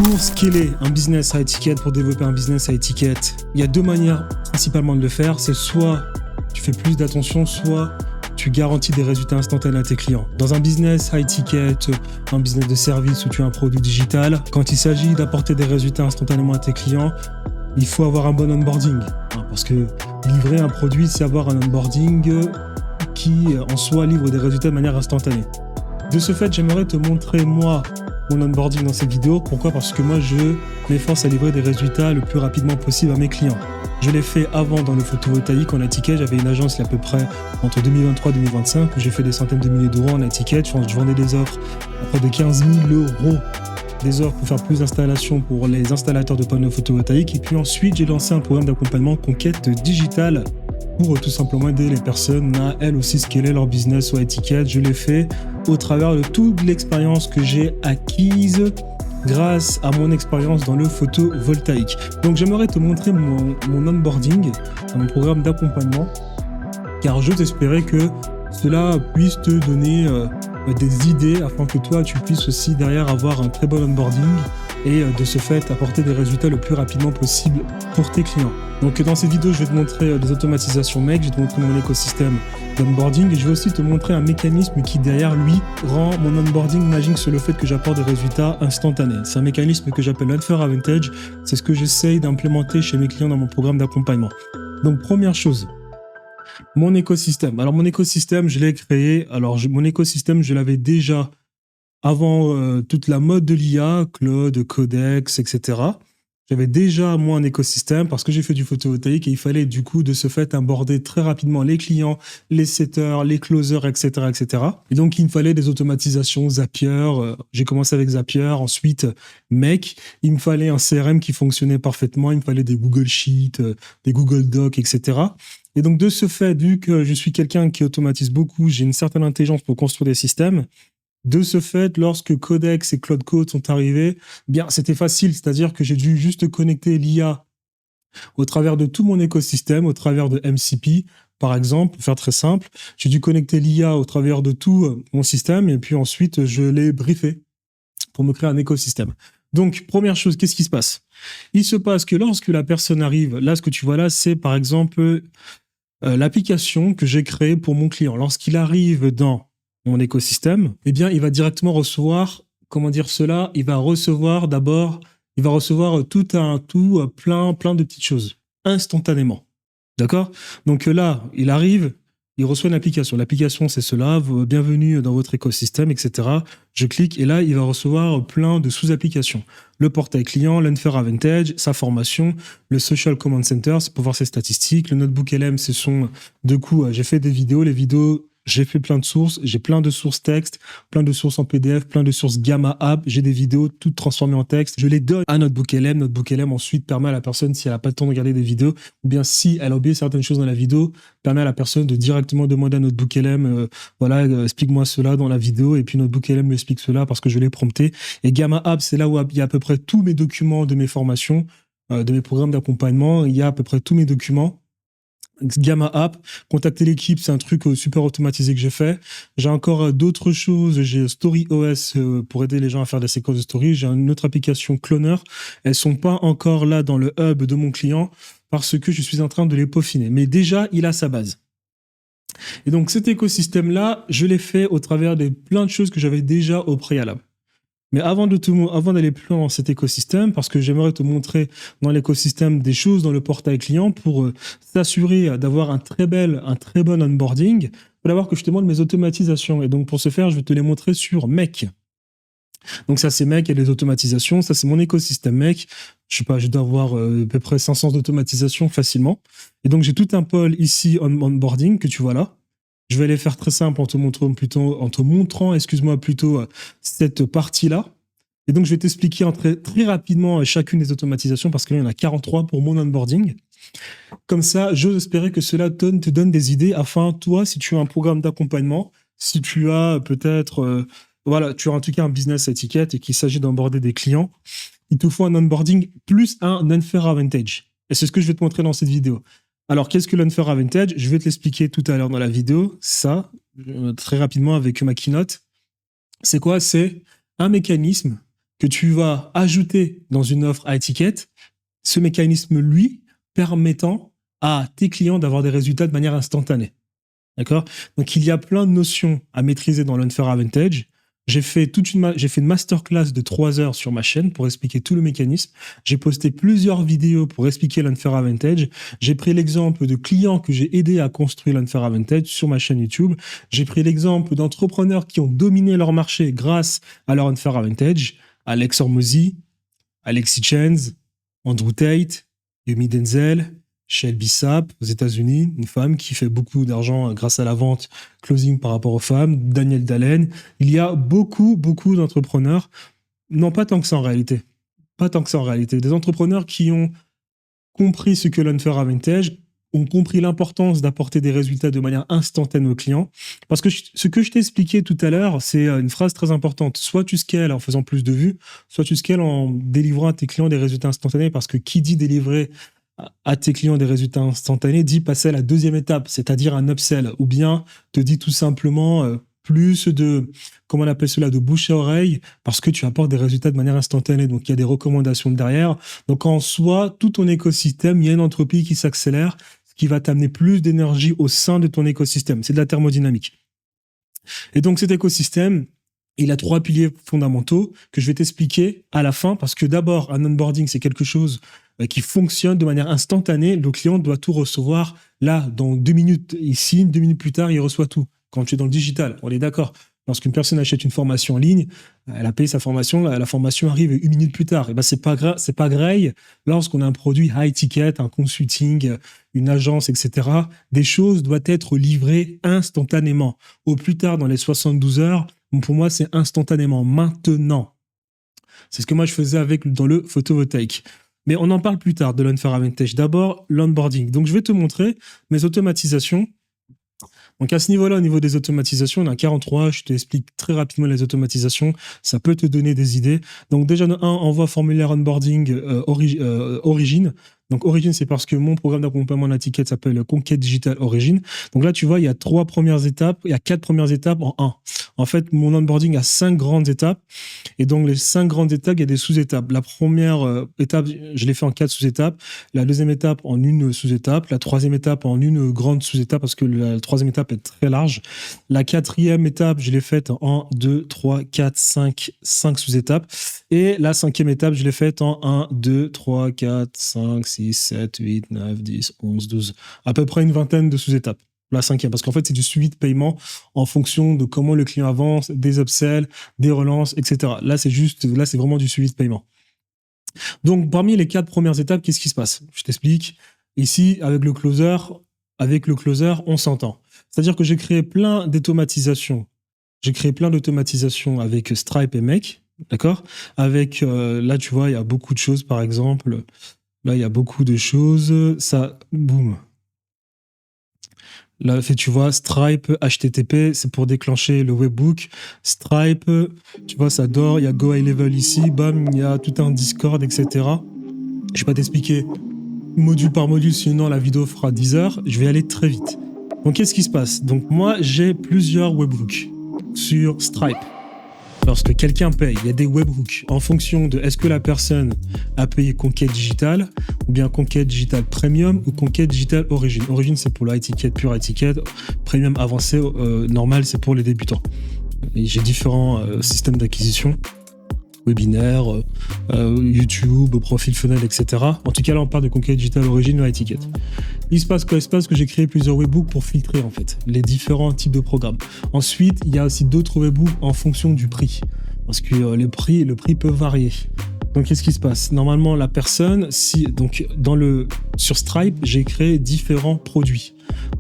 Pour scaler un business à étiquette, pour développer un business à étiquette, il y a deux manières principalement de le faire. C'est soit tu fais plus d'attention, soit tu garantis des résultats instantanés à tes clients. Dans un business à étiquette, un business de service où tu as un produit digital, quand il s'agit d'apporter des résultats instantanément à tes clients, il faut avoir un bon onboarding. Parce que livrer un produit, c'est avoir un onboarding qui en soi livre des résultats de manière instantanée. De ce fait, j'aimerais te montrer moi mon onboarding dans cette vidéo. Pourquoi ? Parce que moi, je m'efforce à livrer des résultats le plus rapidement possible à mes clients. Je l'ai fait avant dans le photovoltaïque en étiquette. J'avais une agence il y a à peu près entre 2023 et 2025 où j'ai fait des centaines de milliers d'euros en étiquette. Je vendais des offres à près de 15 000 euros. Des offres pour faire plus d'installations pour les installateurs de panneaux photovoltaïques. Et puis ensuite, j'ai lancé un programme d'accompagnement conquête digitale pour tout simplement aider les personnes à elles aussi scaler leur business ou étiquette. Je l'ai fait au travers de toute l'expérience que j'ai acquise grâce à mon expérience dans le photovoltaïque. Donc j'aimerais te montrer mon onboarding, mon programme d'accompagnement, car j'ose espérer que cela puisse te donner des idées afin que toi tu puisses aussi derrière avoir un très bon onboarding et de ce fait apporter des résultats le plus rapidement possible pour tes clients. Donc dans cette vidéo, je vais te montrer des automatisations MEC, je vais te montrer mon écosystème d'onboarding et je vais aussi te montrer un mécanisme qui derrière lui rend mon onboarding magique sur le fait que j'apporte des résultats instantanés. C'est un mécanisme que j'appelle l'Unfair Advantage, c'est ce que j'essaye d'implémenter chez mes clients dans mon programme d'accompagnement. Donc première chose, mon écosystème. Alors mon écosystème, je l'ai créé. Alors mon écosystème, je l'avais déjà avant toute la mode de l'IA, Claude, Codex, etc. J'avais déjà moi un écosystème parce que j'ai fait du photovoltaïque et il fallait du coup de ce fait aborder très rapidement les clients, les setters, les closers, etc., etc. Et donc il me fallait des automatisations, Zapier. J'ai commencé avec Zapier, ensuite MEC. Il me fallait un CRM qui fonctionnait parfaitement. Il me fallait des Google Sheets, des Google Docs, etc. Et donc de ce fait, vu que je suis quelqu'un qui automatise beaucoup, j'ai une certaine intelligence pour construire des systèmes. De ce fait, lorsque Codex et Claude Code sont arrivés, bien, c'était facile, c'est-à-dire que j'ai dû juste connecter l'IA au travers de tout mon écosystème, au travers de MCP, par exemple, pour faire très simple. J'ai dû connecter l'IA au travers de tout mon système et puis ensuite, je l'ai briefé pour me créer un écosystème. Donc, première chose, qu'est-ce qui se passe ? Il se passe que lorsque la personne arrive, là, ce que tu vois là, c'est par exemple l'application que j'ai créée pour mon client. Lorsqu'il arrive dans mon écosystème, eh bien, il va directement recevoir, comment dire cela, il va recevoir plein de petites choses, instantanément. D'accord ? Donc là, il arrive, il reçoit une application. L'application, c'est cela, bienvenue dans votre écosystème, etc. Je clique et là, il va recevoir plein de sous-applications. Le portail client, l'Unfair Advantage, sa formation, le Social Command Center, c'est pour voir ses statistiques, le Notebook LM, ce sont, du coup, j'ai fait des vidéos, les vidéos, j'ai fait plein de sources, j'ai plein de sources texte, plein de sources en PDF, plein de sources Gamma App, j'ai des vidéos toutes transformées en texte, je les donne à Notebook LM. Notebook LM ensuite permet à la personne, si elle n'a pas le temps de regarder des vidéos, ou bien si elle a oublié certaines choses dans la vidéo, permet à la personne de directement demander à Notebook LM, explique-moi cela dans la vidéo, et puis Notebook LM lui explique cela parce que je l'ai prompté. Et Gamma App, c'est là où il y a à peu près tous mes documents de mes formations, de mes programmes d'accompagnement, il y a à peu près tous mes documents. Gamma App, contacter l'équipe, c'est un truc super automatisé que j'ai fait. J'ai encore d'autres choses, j'ai Story OS pour aider les gens à faire des séquences de story. J'ai une autre application Cloner. Elles sont pas encore là dans le hub de mon client parce que je suis en train de les peaufiner. Mais déjà, il a sa base. Et donc cet écosystème-là, je l'ai fait au travers de plein de choses que j'avais déjà au préalable. Mais avant d'aller plus loin dans cet écosystème, parce que j'aimerais te montrer dans l'écosystème des choses dans le portail client pour s'assurer d'avoir un très bon onboarding, il faut d'abord que je te montre mes automatisations. Et donc pour ce faire, je vais te les montrer sur MEC. Donc ça c'est MEC et les automatisations, ça c'est mon écosystème MEC. Je sais pas, je dois avoir à peu près 500 d'automatisation facilement. Et donc j'ai tout un pôle ici onboarding que tu vois là. Je vais les faire très simple en te montrant plutôt cette partie-là. Et donc, je vais t'expliquer très rapidement chacune des automatisations parce qu'il y en a 43 pour mon onboarding. Comme ça, j'ose espérer que cela te donne des idées afin, toi, si tu as un programme d'accompagnement, si tu as peut-être, tu as en tout cas un business à étiquette et qu'il s'agit d'onboarder des clients, il te faut un onboarding plus un Unfair Advantage. Et c'est ce que je vais te montrer dans cette vidéo. Alors, qu'est-ce que l'Unfair Advantage ? Je vais te l'expliquer tout à l'heure dans la vidéo. Ça, très rapidement avec ma keynote. C'est quoi ? C'est un mécanisme que tu vas ajouter dans une offre à étiquette, ce mécanisme, lui, permettant à tes clients d'avoir des résultats de manière instantanée. D'accord ? Donc, il y a plein de notions à maîtriser dans l'Unfair Advantage. J'ai fait une masterclass de 3 heures sur ma chaîne pour expliquer tout le mécanisme. J'ai posté plusieurs vidéos pour expliquer l'Unfair Advantage. J'ai pris l'exemple de clients que j'ai aidés à construire l'Unfair Advantage sur ma chaîne YouTube. J'ai pris l'exemple d'entrepreneurs qui ont dominé leur marché grâce à leur Unfair Advantage. Alex Hormozy, Alexis Chenz, Andrew Tate, Yumi Denzel, Shelby Sapp aux États-Unis, une femme qui fait beaucoup d'argent grâce à la vente closing par rapport aux femmes, Daniel Dalen. Il y a beaucoup d'entrepreneurs, non pas tant que ça en réalité, des entrepreneurs qui ont compris ce que l'Unfair Advantage, ont compris l'importance d'apporter des résultats de manière instantanée aux clients. Parce que ce que je t'ai expliqué tout à l'heure, c'est une phrase très importante. Soit tu scales en faisant plus de vues, soit tu scales en délivrant à tes clients des résultats instantanés, parce que qui dit délivrer à tes clients des résultats instantanés dit passer à la deuxième étape, c'est-à-dire un upsell, ou bien te dit tout simplement plus de, comment on appelle cela, de bouche à oreille, parce que tu apportes des résultats de manière instantanée, donc il y a des recommandations derrière. Donc en soi, tout ton écosystème, il y a une entropie qui s'accélère, ce qui va t'amener plus d'énergie au sein de ton écosystème. C'est de la thermodynamique. Et donc cet écosystème, il a 3 piliers fondamentaux que je vais t'expliquer à la fin, parce que d'abord, un onboarding, c'est quelque chose qui fonctionne de manière instantanée. Le client doit tout recevoir là, dans 2 minutes. Ici, 2 minutes plus tard, il reçoit tout. Quand tu es dans le digital, on est d'accord. Lorsqu'une personne achète une formation en ligne, elle a payé sa formation, la formation arrive 1 minute plus tard. Et ben c'est pas grave lorsqu'on a un produit high ticket, un consulting, une agence, etc. Des choses doivent être livrées instantanément. Au plus tard, dans les 72 heures, pour moi, c'est instantanément, maintenant. C'est ce que moi, je faisais dans le photovoltaïque. Mais on en parle plus tard de l'Unfair Advantage. D'abord, l'onboarding. Donc, je vais te montrer mes automatisations. Donc, à ce niveau-là, au niveau des automatisations, on a 43. Je t'explique très rapidement les automatisations. Ça peut te donner des idées. Donc, déjà, envoie formulaire onboarding Origin. Donc, Origin, c'est parce que mon programme d'accompagnement de la ticket s'appelle Conquête Digital Origin. Donc là, tu vois, il y a 4 premières étapes en 1. En fait, mon onboarding a 5 grandes étapes. Et donc, les 5 grandes étapes, il y a des sous-étapes. La première étape, je l'ai fait en 4 sous-étapes. La deuxième étape, en une sous-étape. La troisième étape, en une grande sous-étape, parce que la troisième étape est très large. La quatrième étape, je l'ai faite en 1, 2, 3, 4, 5 sous-étapes. Et la cinquième étape, je l'ai faite en 1, 2, 3, 4, 5, 6, 7, 8, 9, 10, 11, 12. À peu près une vingtaine de sous-étapes. La cinquième, parce qu'en fait, c'est du suivi de paiement en fonction de comment le client avance, des upsells, des relances, etc. Là, c'est vraiment du suivi de paiement. Donc, parmi les 4 premières étapes, qu'est-ce qui se passe ? Je t'explique. Ici, avec le closer, on s'entend. C'est-à-dire que j'ai créé plein d'automatisations. Avec Stripe et Make, d'accord ? Avec, là, tu vois, il y a beaucoup de choses, par exemple. Là, il y a beaucoup de choses. Ça, boum. Là, tu vois, Stripe, HTTP, c'est pour déclencher le webhook. Stripe, tu vois, ça dort. Il y a Go High Level ici. Bam, il y a tout un Discord, etc. Je vais pas t'expliquer module par module, sinon la vidéo fera 10 heures. Je vais aller très vite. Donc, qu'est-ce qui se passe ? Donc, moi, j'ai plusieurs webhooks sur Stripe. Lorsque quelqu'un paye, il y a des webhooks en fonction de est-ce que la personne a payé Conquête Digital ou bien Conquête Digital Premium ou Conquête Digital Origin. Origin, c'est pour le high ticket, pure high ticket. Premium avancé, normal, c'est pour les débutants. Et j'ai différents systèmes d'acquisition, webinaire, YouTube, profil funnel, etc. En tout cas, là, on parle de Conquête Digital Origin ou high ticket. Il se passe quoi ? Il se passe que j'ai créé plusieurs webhooks pour filtrer en fait les différents types de programmes. Ensuite, il y a aussi d'autres webhooks en fonction du prix, parce que le prix peut varier. Donc, qu'est-ce qui se passe ? Normalement, la personne, sur Stripe, j'ai créé différents produits.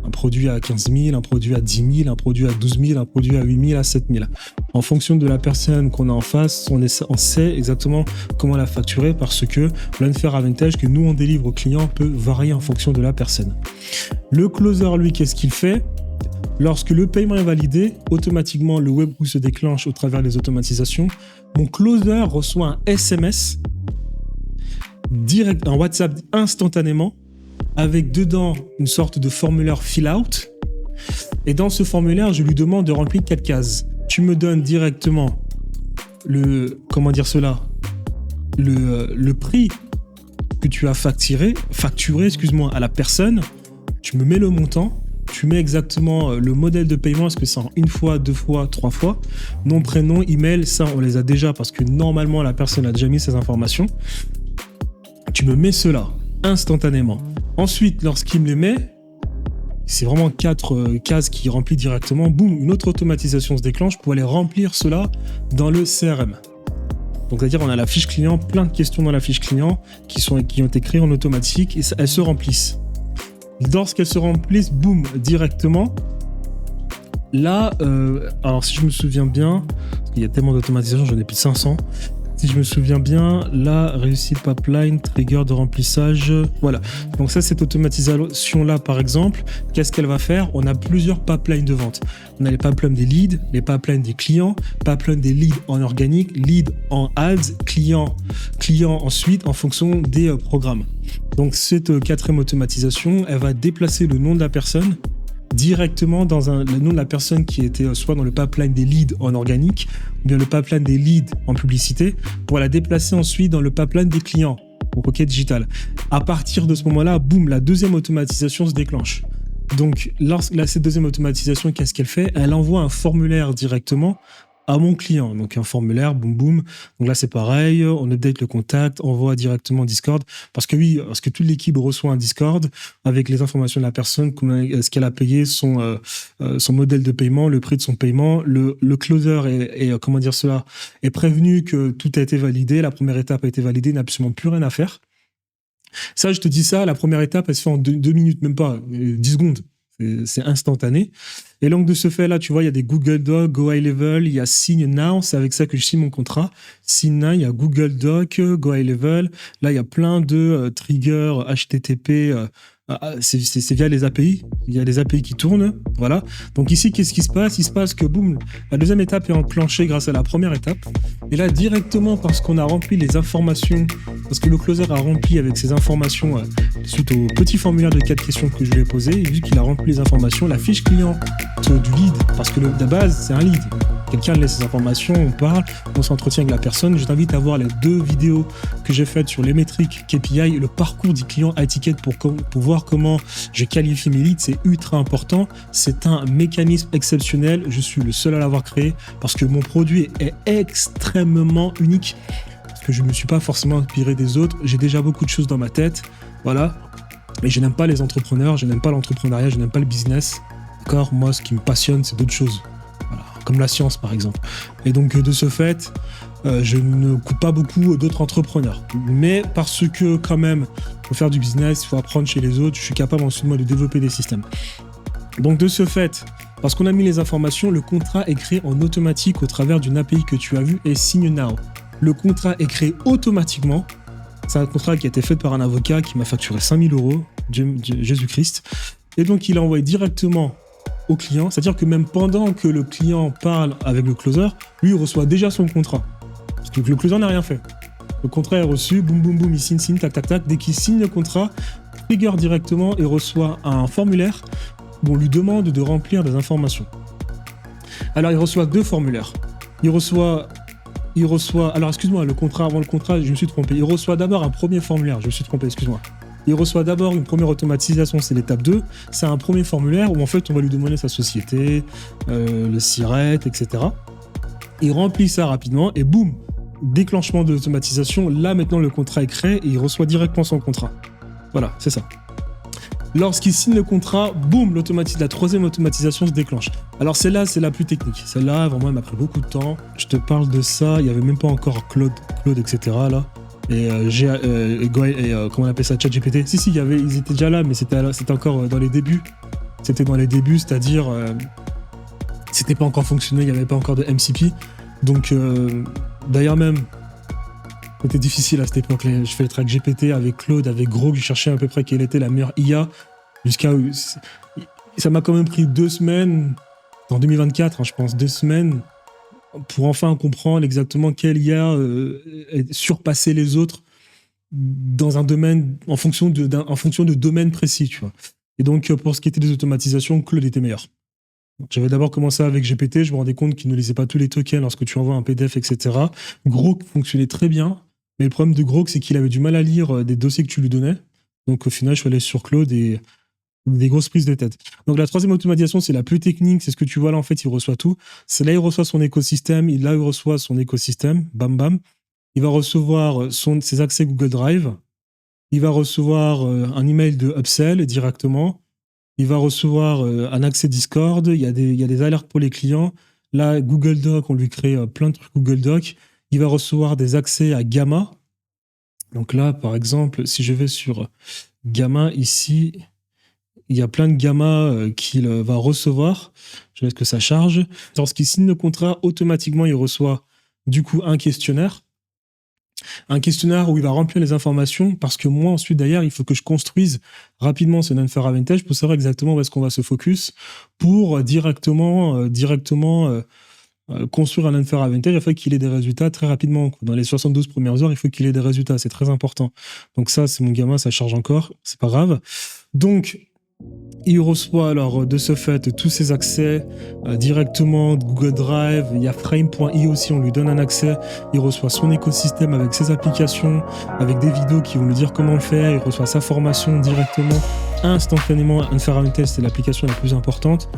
Un produit à 15 000, un produit à 10 000, un produit à 12 000, un produit à 8 000, à 7 000. En fonction de la personne qu'on a en face, on sait exactement comment la facturer, parce que l'Unfair Advantage que nous, on délivre au client peut varier en fonction de la personne. Le closer, lui, qu'est-ce qu'il fait ? Lorsque le paiement est validé, automatiquement, le webhook se déclenche au travers des automatisations. Mon closer reçoit un SMS direct, un WhatsApp instantanément, avec dedans une sorte de formulaire fill-out. Et dans ce formulaire, je lui demande de remplir 4 cases. Tu me donnes directement le prix que tu as facturé, à la personne, tu me mets le montant, tu mets exactement le modèle de paiement, est-ce que c'est en 1 fois, 2 fois, 3 fois, nom, prénom, email, ça on les a déjà parce que normalement la personne a déjà mis ses informations. Tu me mets cela instantanément. Ensuite, lorsqu'il me les met, c'est vraiment 4 cases qu'il remplit directement. Boum, une autre automatisation se déclenche pour aller remplir cela dans le CRM. Donc, c'est-à-dire, on a la fiche client, plein de questions dans la fiche client qui ont été créées en automatique et elles se remplissent. Lorsqu'elles se remplissent, boum, directement. Là, alors si je me souviens bien, parce qu'il y a tellement d'automatisation, j'en ai plus de 500. Si je me souviens bien, la réussite pipeline, trigger de remplissage, voilà. Donc ça, cette automatisation-là, par exemple, qu'est-ce qu'elle va faire? On a plusieurs pipelines de vente. On a les pipelines des leads, les pipelines des clients, pipeline des leads en organique, leads en ads, clients ensuite en fonction des programmes. Donc cette 4e automatisation, elle va déplacer le nom de la personne directement dans le nom de la personne qui était soit dans le pipeline des leads en organique ou bien le pipeline des leads en publicité pour la déplacer ensuite dans le pipeline des clients au Rocket Digital. À partir de ce moment-là, boum, la 2e automatisation se déclenche. Donc, cette 2e automatisation, qu'est-ce qu'elle fait? Elle envoie un formulaire directement à mon client. Donc, un formulaire, boum, boum. Donc là, c'est pareil. On update le contact, envoie directement Discord. Parce que toute l'équipe reçoit un Discord avec les informations de la personne, ce qu'elle a payé, son modèle de paiement, le prix de son paiement. Le closer est prévenu que tout a été validé. La première étape a été validée, il n'a absolument plus rien à faire. Ça, je te dis ça, la première étape, elle se fait en 2 minutes, même pas 10 secondes. C'est instantané. Et donc, de ce fait-là, tu vois, il y a des Google Docs, Go High Level, il y a Sign Now, c'est avec ça que je signe mon contrat. Sign Now, il y a Google Docs, Go High Level. Là, il y a plein de triggers HTTP. C'est via les API. Il y a des API qui tournent. Voilà. Donc ici, qu'est-ce qui se passe? Il se passe que, boum, la 2e étape est enclenchée grâce à la première étape. Et là, directement, parce qu'on a rempli les informations, parce que le closer a rempli avec ses informations suite au petit formulaire de 4 questions que je lui ai posé, et vu qu'il a rempli les informations, la fiche client du lead, parce que de base, c'est un lead. Quelqu'un laisse ses informations, on parle, on s'entretient avec la personne. Je t'invite à voir les 2 vidéos que j'ai faites sur les métriques KPI et le parcours du client à étiquette pour voir comment je qualifie mes leads. C'est ultra important. C'est un mécanisme exceptionnel. Je suis le seul à l'avoir créé parce que mon produit est extrêmement unique. Parce que je ne me suis pas forcément inspiré des autres. J'ai déjà beaucoup de choses dans ma tête. Voilà. Mais je n'aime pas les entrepreneurs, je n'aime pas l'entrepreneuriat, je n'aime pas le business. D'accord ? Moi, ce qui me passionne, c'est d'autres choses. Voilà. Comme la science, par exemple. Et donc, de ce fait, je ne coupe pas beaucoup d'autres entrepreneurs. Mais parce que, quand même, il faut faire du business, il faut apprendre chez les autres, je suis capable ensuite, moi, de développer des systèmes. Donc, de ce fait, parce qu'on a mis les informations, le contrat est créé en automatique au travers d'une API que tu as vue et Sign Now. Le contrat est créé automatiquement. C'est un contrat qui a été fait par un avocat qui m'a facturé 5 000 €, Jésus-Christ. Et donc, il a envoyé directement au client. C'est-à-dire que même pendant que le client parle avec le closer, lui, il reçoit déjà son contrat. Parce que le closer n'a rien fait. Le contrat est reçu, boum, boum, boum, il signe, tac, tac, tac. Dès qu'il signe le contrat, trigger directement et reçoit un formulaire où on lui demande de remplir des informations. Alors, il reçoit 2 formulaires. Il reçoit... Alors, excuse-moi, le contrat, avant le contrat, je me suis trompé. Il reçoit d'abord un premier formulaire. Je me suis trompé, excuse-moi. Il reçoit d'abord une première automatisation, c'est l'étape 2. C'est un premier formulaire où, en fait, on va lui demander sa société, le SIRET, etc. Il remplit ça rapidement et boum, déclenchement de l'automatisation. Là, maintenant, le contrat est créé et il reçoit directement son contrat. Voilà, c'est ça. Lorsqu'il signe le contrat, boum, la 3e automatisation se déclenche. Alors celle-là, c'est la plus technique. Celle-là, vraiment, elle m'a pris beaucoup de temps. Je te parle de ça, il n'y avait même pas encore Claude, etc. là. Et comment on appelle ça, ChatGPT. Si, ils étaient déjà là, mais c'était encore dans les débuts. C'était dans les débuts, c'est-à-dire, c'était pas encore fonctionné, il n'y avait pas encore de MCP. Donc, d'ailleurs même, c'était difficile à cette époque. Je fais le track GPT avec Claude, avec Gros, je cherchais à peu près quelle était la meilleure IA. Ça m'a quand même pris 2 semaines, en 2024, je pense, 2 semaines, pour enfin comprendre exactement quelle IA surpassait les autres dans un domaine, en fonction de domaines précis, tu vois. Et donc, pour ce qui était des automatisations, Claude était meilleur. J'avais d'abord commencé avec GPT, je me rendais compte qu'il ne lisait pas tous les tokens lorsque tu envoies un PDF, etc. Gros fonctionnait très bien. Mais le problème de Grok, c'est qu'il avait du mal à lire des dossiers que tu lui donnais. Donc au final, je suis allé sur Claude et des grosses prises de tête. Donc la troisième automatisation, c'est la plus technique, c'est ce que tu vois là, en fait, il reçoit tout. C'est là, il reçoit son écosystème, là, il reçoit son écosystème, bam bam. Il va recevoir ses accès Google Drive, il va recevoir un email de upsell directement, il va recevoir un accès Discord, il y a des alertes pour les clients. Là, Google Doc, on lui crée plein de trucs Google Doc. Il va recevoir des accès à Gamma. Donc là, par exemple, si je vais sur Gamma ici, il y a plein de gamma qu'il va recevoir. Je laisse que ça charge. Lorsqu'il signe le contrat, automatiquement, il reçoit du coup un questionnaire. Un questionnaire où il va remplir les informations parce que moi, ensuite, d'ailleurs, il faut que je construise rapidement ce non-fair advantage pour savoir exactement où est-ce qu'on va se focus pour directement construire un non-fair advantage afin qu'il ait des résultats très rapidement. Dans les 72 premières heures, il faut qu'il ait des résultats. C'est très important. Donc ça, c'est mon gamma, ça charge encore. C'est pas grave. Donc, il reçoit alors de ce fait tous ses accès directement de Google Drive. Il y a Frame.io aussi, on lui donne un accès. Il reçoit son écosystème avec ses applications, avec des vidéos qui vont lui dire comment le faire. Il reçoit sa formation directement, instantanément. Unfair Advantage, c'est l'application la plus importante.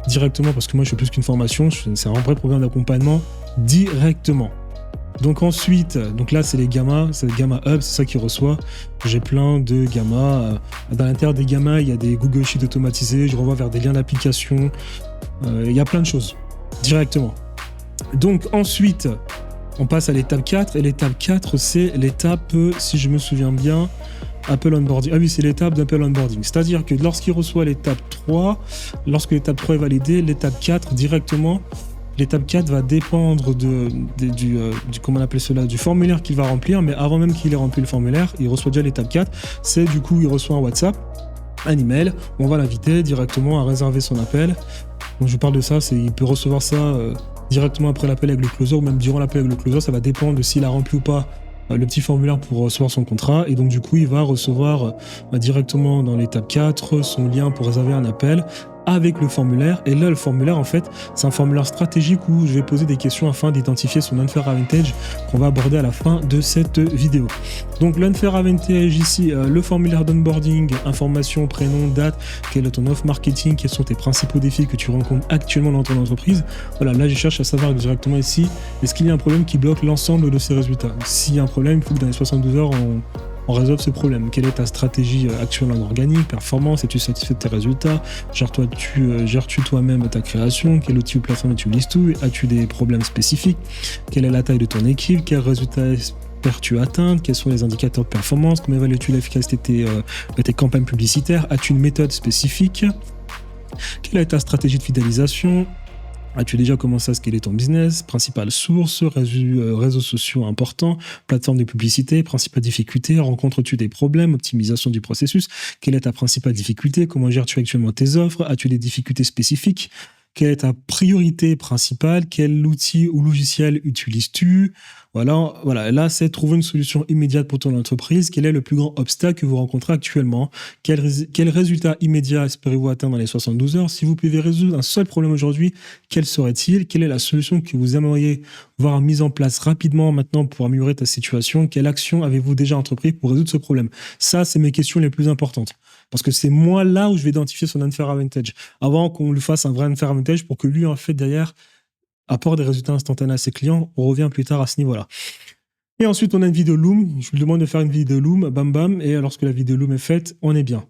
Directement, parce que moi je fais plus qu'une formation, c'est un vrai programme d'accompagnement directement. Donc ensuite, donc là c'est les gamma, c'est le gamma hub, c'est ça qu'il reçoit. J'ai plein de gamma. Dans l'intérieur des gamma, il y a des Google Sheets automatisés, je renvoie vers des liens d'application. Il y a plein de choses directement. Donc ensuite, on passe à l'étape 4. Et l'étape 4, c'est l'étape, si je me souviens bien, Apple Onboarding. Ah oui, c'est l'étape d'Apple Onboarding. C'est-à-dire que lorsqu'il reçoit l'étape 3, lorsque l'étape 3 est validée, l'étape 4 directement. L'étape 4 va dépendre du comment on appelle cela, du formulaire qu'il va remplir, mais avant même qu'il ait rempli le formulaire, il reçoit déjà l'étape 4. C'est du coup, il reçoit un WhatsApp, un email, on va l'inviter directement à réserver son appel. Donc je parle de ça, il peut recevoir ça directement après l'appel avec le closer, ou même durant l'appel avec le closer, ça va dépendre de s'il a rempli ou pas le petit formulaire pour recevoir son contrat. Et donc du coup, il va recevoir directement dans l'étape 4 son lien pour réserver un appel avec le formulaire. Et là, le formulaire, en fait, c'est un formulaire stratégique où je vais poser des questions afin d'identifier son unfair advantage qu'on va aborder à la fin de cette vidéo. Donc, l'unfair advantage ici, le formulaire d'onboarding, information, prénom, date, quel est ton offre marketing, quels sont tes principaux défis que tu rencontres actuellement dans ton entreprise. Voilà, là, je cherche à savoir directement ici, est-ce qu'il y a un problème qui bloque l'ensemble de ces résultats? S'il y a un problème, il faut que dans les 72 heures, on résolve ce problème. Quelle est ta stratégie actuelle en organique, performance? Es-tu satisfait de tes résultats? Gères-tu toi-même ta création? Quel outil ou plateforme utilises tu? As-tu des problèmes spécifiques? Quelle est la taille de ton équipe? Quels résultats espères-tu atteindre? Quels sont les indicateurs de performance? Comment évalues-tu l'efficacité de tes campagnes publicitaires? As-tu une méthode spécifique? Quelle est ta stratégie de fidélisation? As-tu déjà commencé à scaler ton business? Principale source, réseaux sociaux importants, plateforme de publicité, principale difficulté, rencontres-tu des problèmes, optimisation du processus? Quelle est ta principale difficulté? Comment gères-tu actuellement tes offres? As-tu des difficultés spécifiques? Quelle est ta priorité principale? Quel outil ou logiciel utilises-tu? Voilà, là, c'est trouver une solution immédiate pour ton entreprise. Quel est le plus grand obstacle que vous rencontrez actuellement? Quel résultat immédiat espérez-vous atteindre dans les 72 heures? Si vous pouvez résoudre un seul problème aujourd'hui, quel serait-il? Quelle est la solution que vous aimeriez voir mise en place rapidement maintenant pour améliorer ta situation? Quelle action avez-vous déjà entrepris pour résoudre ce problème? Ça, c'est mes questions les plus importantes. Parce que c'est moi là où je vais identifier son unfair advantage. Avant qu'on lui fasse un vrai unfair advantage pour que lui, en fait, derrière, apporte des résultats instantanés à ses clients. On revient plus tard à ce niveau-là. Et ensuite, on a une vidéo Loom. Je lui demande de faire une vidéo Loom, bam bam. Et lorsque la vidéo Loom est faite, on est bien.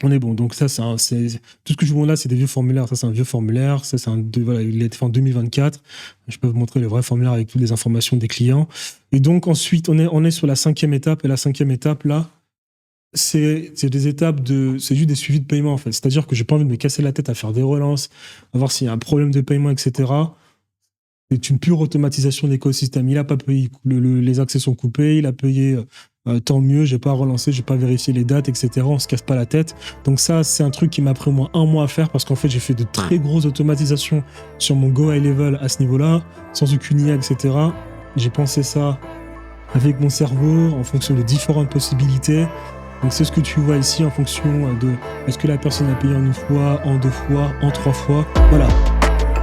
On est bon. Donc ça, c'est tout ce que je vous montre là, c'est des vieux formulaires. Ça, c'est un vieux formulaire. Ça, voilà, il a été fait en 2024. Je peux vous montrer le vrai formulaire avec toutes les informations des clients. Et donc ensuite, on est sur la 5e étape. Et la 5e étape, là, c'est des étapes c'est juste des suivis de paiement en fait. C'est-à-dire que j'ai pas envie de me casser la tête à faire des relances, à voir s'il y a un problème de paiement, etc. C'est une pure automatisation de l'écosystème. Il a pas payé, les accès sont coupés, il a payé, tant mieux, j'ai pas relancé, j'ai pas vérifié les dates, etc. On se casse pas la tête. Donc ça, c'est un truc qui m'a pris au moins 1 mois à faire parce qu'en fait, j'ai fait de très grosses automatisations sur mon Go High Level à ce niveau-là, sans aucune IA, etc. J'ai pensé ça avec mon cerveau en fonction de différentes possibilités. Donc c'est ce que tu vois ici en fonction de est-ce que la personne a payé en 1 fois, en 2 fois, en 3 fois. Voilà.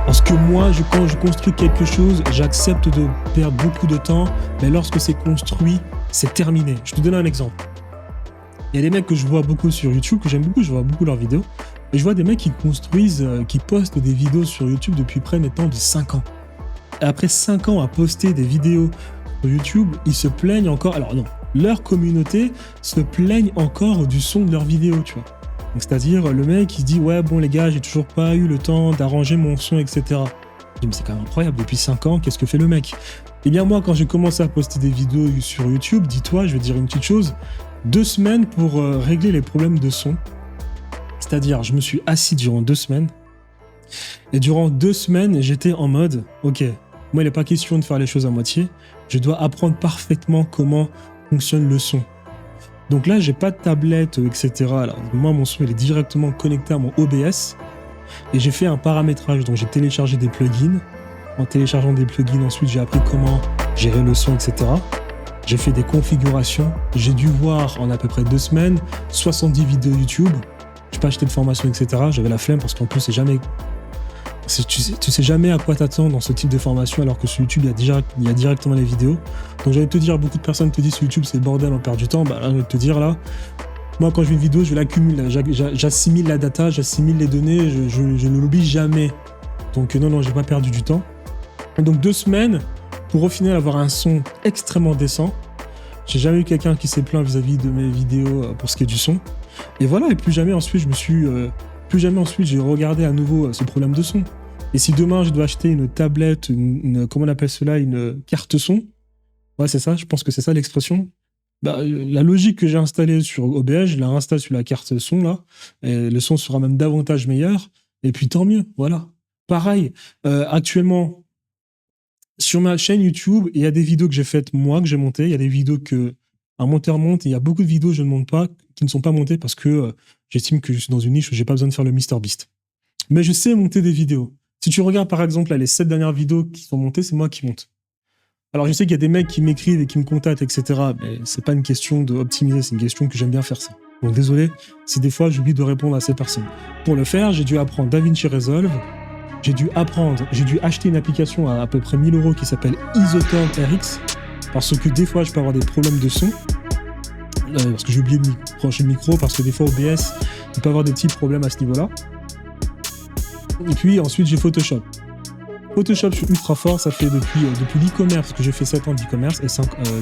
Parce que moi, quand je construis quelque chose, j'accepte de perdre beaucoup de temps, mais lorsque c'est construit, c'est terminé. Je te donne un exemple. Il y a des mecs que je vois beaucoup sur YouTube, que j'aime beaucoup, je vois beaucoup leurs vidéos, et je vois des mecs qui construisent, qui postent des vidéos sur YouTube depuis près maintenant de 5 ans. Et après 5 ans à poster des vidéos sur YouTube, ils se plaignent encore. Alors non, leur communauté se plaigne encore du son de leurs vidéos, tu vois. Donc, c'est-à-dire, le mec, il se dit « Ouais, bon, les gars, j'ai toujours pas eu le temps d'arranger mon son, etc. » Je dis « Mais c'est quand même incroyable, depuis 5 ans, qu'est-ce que fait le mec ?» Eh bien, moi, quand j'ai commencé à poster des vidéos sur YouTube, dis-toi, je vais dire une petite chose, 2 semaines pour régler les problèmes de son. C'est-à-dire, je me suis assis durant 2 semaines, et durant 2 semaines, j'étais en mode « Ok, moi, il n'est pas question de faire les choses à moitié, je dois apprendre parfaitement comment fonctionne le son. » Donc là, j'ai pas de tablette, etc. Alors, moi, mon son, il est directement connecté à mon OBS. Et j'ai fait un paramétrage. Donc, j'ai téléchargé des plugins. En téléchargeant des plugins, ensuite, j'ai appris comment gérer le son, etc. J'ai fait des configurations. J'ai dû voir en à peu près 2 semaines 70 vidéos YouTube. J'ai pas acheté de formation, etc. J'avais la flemme parce qu'en plus, tu sais jamais à quoi t'attendre dans ce type de formation, alors que sur YouTube, il y a directement les vidéos. Donc j'allais te dire, beaucoup de personnes te disent sur YouTube, c'est le bordel, on perd du temps. Bah là, je vais te dire, là, moi, quand je fais une vidéo, je l'accumule, j'assimile la data, j'assimile les données, je ne l'oublie jamais. Donc non, j'ai pas perdu du temps. Et donc 2 semaines pour au final avoir un son extrêmement décent. J'ai jamais eu quelqu'un qui s'est plaint vis-à-vis de mes vidéos pour ce qui est du son. Et voilà, et plus jamais ensuite, j'ai regardé à nouveau ce problème de son. Et si demain, je dois acheter une tablette, comment on appelle cela, une carte son, ouais, c'est ça, je pense que c'est ça l'expression. Bah, la logique que j'ai installée sur OBS, je la réinstalle sur la carte son, là, et le son sera même davantage meilleur, et puis tant mieux, voilà. Pareil, actuellement, sur ma chaîne YouTube, il y a des vidéos que j'ai faites moi, que j'ai montées, il y a des vidéos que un monteur monte, et il y a beaucoup de vidéos que je ne monte pas, qui ne sont pas montées parce que j'estime que je suis dans une niche où j'ai pas besoin de faire le MrBeast. Mais je sais monter des vidéos. Si tu regardes par exemple là, les 7 dernières vidéos qui sont montées, c'est moi qui monte. Alors je sais qu'il y a des mecs qui m'écrivent et qui me contactent, etc. Mais c'est pas une question d'optimiser, c'est une question que j'aime bien faire ça. Donc désolé si des fois j'oublie de répondre à ces personnes. Pour le faire, j'ai dû apprendre DaVinci Resolve. J'ai dû acheter une application à peu près 1000 € qui s'appelle Isotope RX. Parce que des fois je peux avoir des problèmes de son. Parce que j'ai oublié de brancher le micro, parce que des fois OBS, il peut avoir des petits problèmes à ce niveau-là. Et puis ensuite j'ai Photoshop. Photoshop, je suis ultra fort, ça fait depuis l'e-commerce que j'ai fait 7 ans d'e-commerce, et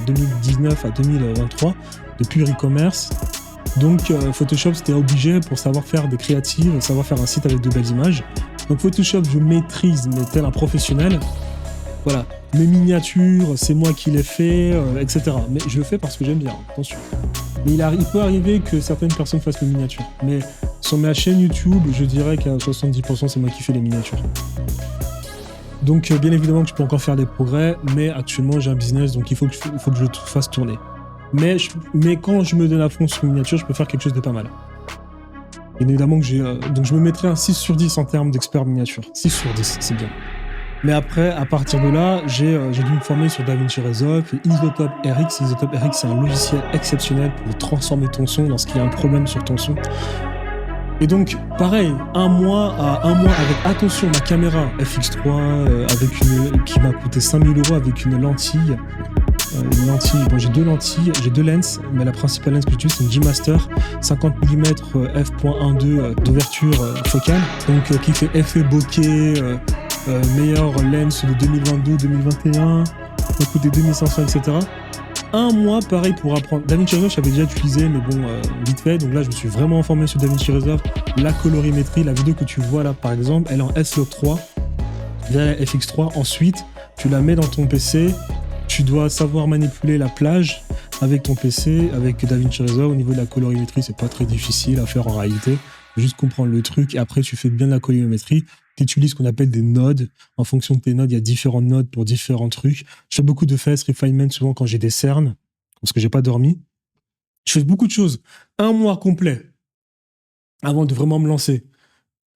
2019 à 2023, depuis l'e-commerce. Donc Photoshop, c'était obligé pour savoir faire des créatives, savoir faire un site avec de belles images. Donc Photoshop, je maîtrise, mais tel un professionnel. Voilà, mes miniatures, c'est moi qui les fais, etc. Mais je le fais parce que j'aime bien, attention. Mais il peut arriver que certaines personnes fassent les miniatures. Mais sur ma chaîne YouTube, je dirais qu'à 70%, c'est moi qui fais les miniatures. Donc, bien évidemment que je peux encore faire des progrès, mais actuellement, j'ai un business, donc il faut que je fasse tourner. Mais quand je me donne à fond sur une miniature, je peux faire quelque chose de pas mal. Bien évidemment que donc je me mettrai un 6 sur 10 en termes d'expert miniature. 6 sur 10, c'est bien. Mais après, à partir de là, j'ai dû me former sur DaVinci Resolve et Isotope RX. Isotope RX, c'est un logiciel exceptionnel pour transformer ton son lorsqu'il y a un problème sur ton son. Et donc, pareil, un mois avec, attention, ma caméra FX3 qui m'a coûté 5000 € avec une lentille. Bon, j'ai 2 lentilles, j'ai 2 lenses, mais la principale lens que j'utilise, c'est une G-Master 50 mm f.12 d'ouverture focale, donc qui fait effet bokeh, meilleure lens de 2022-2021, ça coûtait 2500, etc. Un mois, pareil, pour apprendre. DaVinci Resolve, j'avais déjà utilisé, mais bon, vite fait. Donc là, je me suis vraiment informé sur DaVinci Resolve. La colorimétrie, la vidéo que tu vois là, par exemple, elle est en S-Log 3, via la FX3. Ensuite, tu la mets dans ton PC. Tu dois savoir manipuler la plage avec ton PC, avec DaVinci Resolve. Au niveau de la colorimétrie, c'est pas très difficile à faire en réalité. Juste comprendre le truc. Et après, tu fais bien la colorimétrie. Tu utilises ce qu'on appelle des nodes. En fonction de tes nodes, il y a différentes nodes pour différents trucs. Je fais beaucoup de face refinement souvent quand j'ai des cernes, parce que j'ai pas dormi. Je fais beaucoup de choses. Un mois complet avant de vraiment me lancer.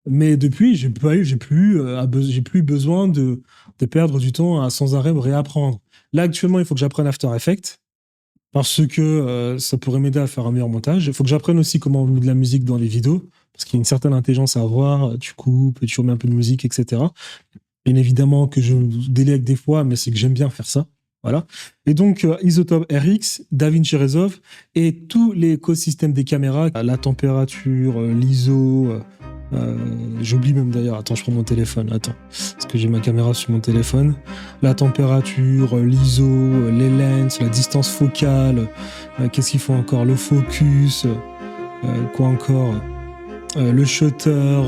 Mais depuis, j'ai plus besoin de perdre du temps à sans arrêt me réapprendre. Là, actuellement, il faut que j'apprenne After Effects parce que ça pourrait m'aider à faire un meilleur montage. Il faut que j'apprenne aussi comment on met de la musique dans les vidéos parce qu'il y a une certaine intelligence à avoir. Tu coupes, tu remets un peu de musique, etc. Bien évidemment que je délègue des fois, mais c'est que j'aime bien faire ça. Voilà. Et donc, Isotope RX, DaVinci Resolve et tout l'écosystème des caméras, la température, l'ISO. J'oublie même d'ailleurs. Attends, je prends mon téléphone. Attends, parce que j'ai ma caméra sur mon téléphone. La température, l'ISO, les lens, la distance focale. Qu'est-ce qu'il faut encore? Le focus. Quoi encore? Le shutter.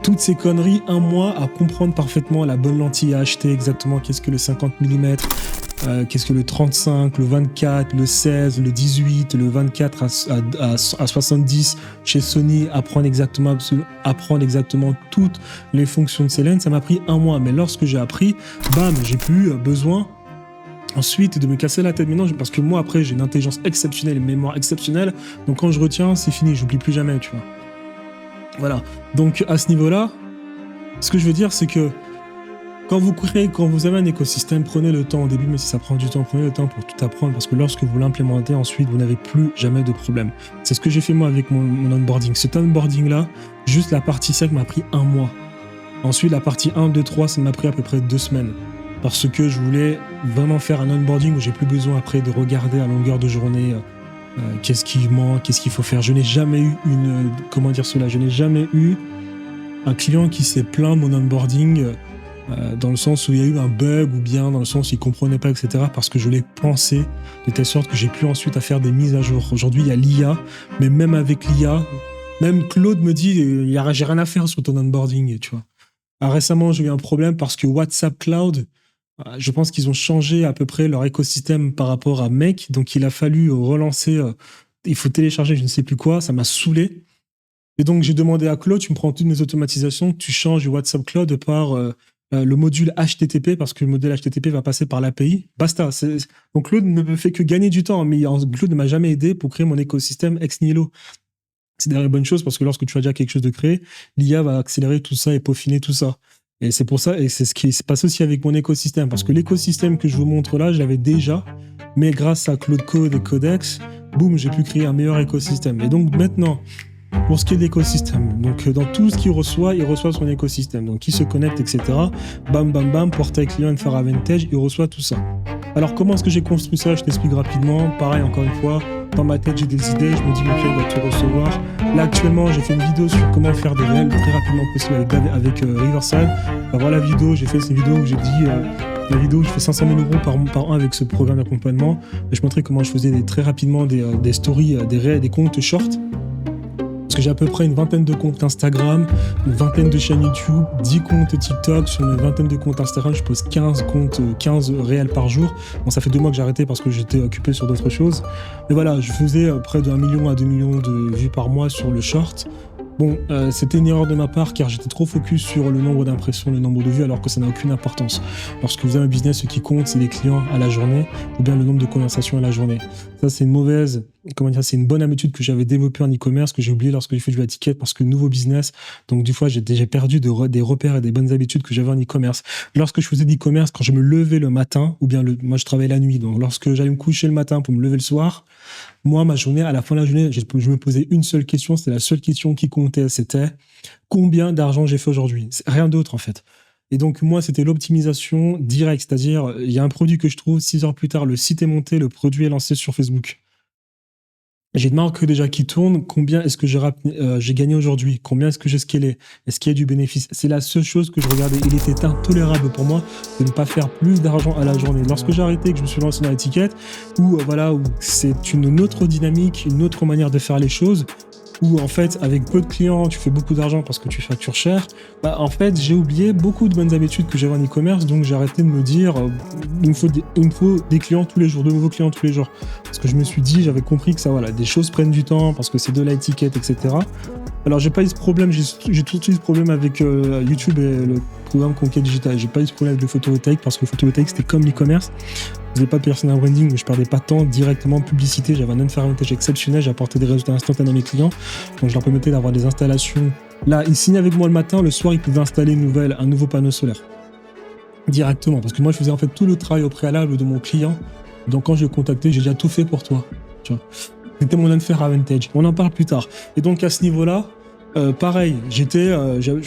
Toutes ces conneries, un mois à comprendre parfaitement la bonne lentille à acheter, exactement qu'est-ce que le 50 mm, qu'est-ce que le 35, le 24, le 16, le 18, le 24 à 70 chez Sony, apprendre exactement toutes les fonctions de ces lenses. Ça m'a pris un mois, mais lorsque j'ai appris, bam, j'ai plus besoin ensuite de me casser la tête maintenant, parce que moi après j'ai une intelligence exceptionnelle, une mémoire exceptionnelle, donc quand je retiens, c'est fini, j'oublie plus jamais, tu vois. Voilà, donc à ce niveau-là, ce que je veux dire, c'est que quand vous avez un écosystème, prenez le temps au début, mais si ça prend du temps, prenez le temps pour tout apprendre, parce que lorsque vous l'implémentez, ensuite, vous n'avez plus jamais de problème. C'est ce que j'ai fait moi avec mon onboarding. Cet onboarding-là, juste la partie 5 m'a pris un mois. Ensuite, la partie 1, 2, 3, ça m'a pris à peu près 2 semaines. Parce que je voulais vraiment faire un onboarding où j'ai plus besoin après de regarder à longueur de journée qu'est-ce qui manque, qu'est-ce qu'il faut faire. Je n'ai jamais eu je n'ai jamais eu un client qui s'est plaint de mon onboarding dans le sens où il y a eu un bug ou bien dans le sens où il comprenait pas, etc. parce que je l'ai pensé de telle sorte que j'ai pu ensuite à faire des mises à jour. Aujourd'hui, il y a l'IA, mais même avec l'IA, même Claude me dit j'ai rien à faire sur ton onboarding, tu vois. Récemment, j'ai eu un problème parce que WhatsApp Cloud, je pense qu'ils ont changé à peu près leur écosystème par rapport à Make, donc il a fallu relancer, il faut télécharger je ne sais plus quoi, ça m'a saoulé. Et donc j'ai demandé à Claude, tu me prends toutes mes automatisations, tu changes du WhatsApp Cloud par le module HTTP, parce que le modèle HTTP va passer par l'API. Basta. Donc Claude ne me fait que gagner du temps, mais Claude ne m'a jamais aidé pour créer mon écosystème ex nihilo. C'est d'ailleurs une bonne chose, parce que lorsque tu as déjà quelque chose de créé, l'IA va accélérer tout ça et peaufiner tout ça. Et c'est pour ça, et c'est ce qui se passe aussi avec mon écosystème, parce que l'écosystème que je vous montre là, je l'avais déjà, mais grâce à Claude Code et Codex, boum, j'ai pu créer un meilleur écosystème. Et donc maintenant, pour ce qui est de l'écosystème, donc dans tout ce qu'il reçoit, il reçoit son écosystème. Donc il se connecte, etc. Bam, bam, bam, portail client, Far Advantage, il reçoit tout ça. Alors comment est-ce que j'ai construit ça? Je t'explique rapidement. Pareil, encore une fois, dans ma tête, j'ai des idées, je me dis, mon client va tout recevoir. Là, actuellement, j'ai fait une vidéo sur comment faire des réels très rapidement possible avec Riverside. Voilà la vidéo, j'ai fait cette vidéo où j'ai dit, la vidéo où je fais 500 000 € par an avec ce programme d'accompagnement. Je montrais comment je faisais très rapidement des stories, des comptes short. Parce que j'ai à peu près une vingtaine de comptes Instagram, une vingtaine de chaînes YouTube, 10 comptes TikTok. Sur une vingtaine de comptes Instagram, je pose 15 réels par jour. Bon, ça fait 2 mois que j'ai arrêté parce que j'étais occupé sur d'autres choses. Mais voilà, je faisais près de 1 million à 2 millions de vues par mois sur le short. Bon, c'était une erreur de ma part car j'étais trop focus sur le nombre d'impressions, le nombre de vues, alors que ça n'a aucune importance. Lorsque vous avez un business, ce qui compte, c'est les clients à la journée ou bien le nombre de conversations à la journée. Ça, c'est c'est une bonne habitude que j'avais développée en e-commerce, que j'ai oublié lorsque j'ai fait du ticket parce que nouveau business. Donc, du fois, j'ai perdu des repères et des bonnes habitudes que j'avais en e-commerce. Lorsque je faisais de l'e-commerce, quand je me levais le matin, ou bien moi, je travaillais la nuit. Donc, lorsque j'allais me coucher le matin pour me lever le soir, moi, ma journée, à la fin de la journée, je me posais une seule question. C'était la seule question qui comptait. C'était combien d'argent j'ai fait aujourd'hui? Rien d'autre, en fait. Et donc, moi, c'était l'optimisation directe. C'est-à-dire, il y a un produit que je trouve, 6 heures plus tard, le site est monté, le produit est lancé sur Facebook. J'ai une marque déjà qui tourne. Combien est-ce que j'ai gagné aujourd'hui? Combien est-ce que j'ai scalé? Est-ce qu'il y a du bénéfice? C'est la seule chose que je regardais. Il était intolérable pour moi de ne pas faire plus d'argent à la journée. Lorsque j'ai arrêté, que je me suis lancé dans l'étiquette, où c'est une autre dynamique, une autre manière de faire les choses, où en fait, avec peu de clients, tu fais beaucoup d'argent parce que tu factures cher. En fait, j'ai oublié beaucoup de bonnes habitudes que j'avais en e-commerce, donc j'ai arrêté de me dire il me faut des clients tous les jours, de nouveaux clients tous les jours. Parce que je me suis dit, j'avais compris que ça, des choses prennent du temps parce que c'est de l'étiquette, etc. Alors, j'ai pas eu ce problème, j'ai tout de suite ce problème avec YouTube et le programme Conquête Digital. J'ai pas eu ce problème avec le photovoltaïque parce que le photovoltaïque, c'était comme l'e-commerce. Je faisais pas de personal branding, mais je perdais pas de temps directement publicité. J'avais un Far Advantage exceptionnel, j'apportais des résultats instantanés à mes clients. Donc, je leur permettais d'avoir des installations. Là, ils signaient avec moi le matin, le soir, ils pouvaient installer un nouveau panneau solaire. Directement. Parce que moi, je faisais en fait tout le travail au préalable de mon client. Donc, quand je le contactais, j'ai déjà tout fait pour toi. Tu vois. C'était mon Far Advantage. On en parle plus tard. Et donc, à ce niveau-là, Pareil,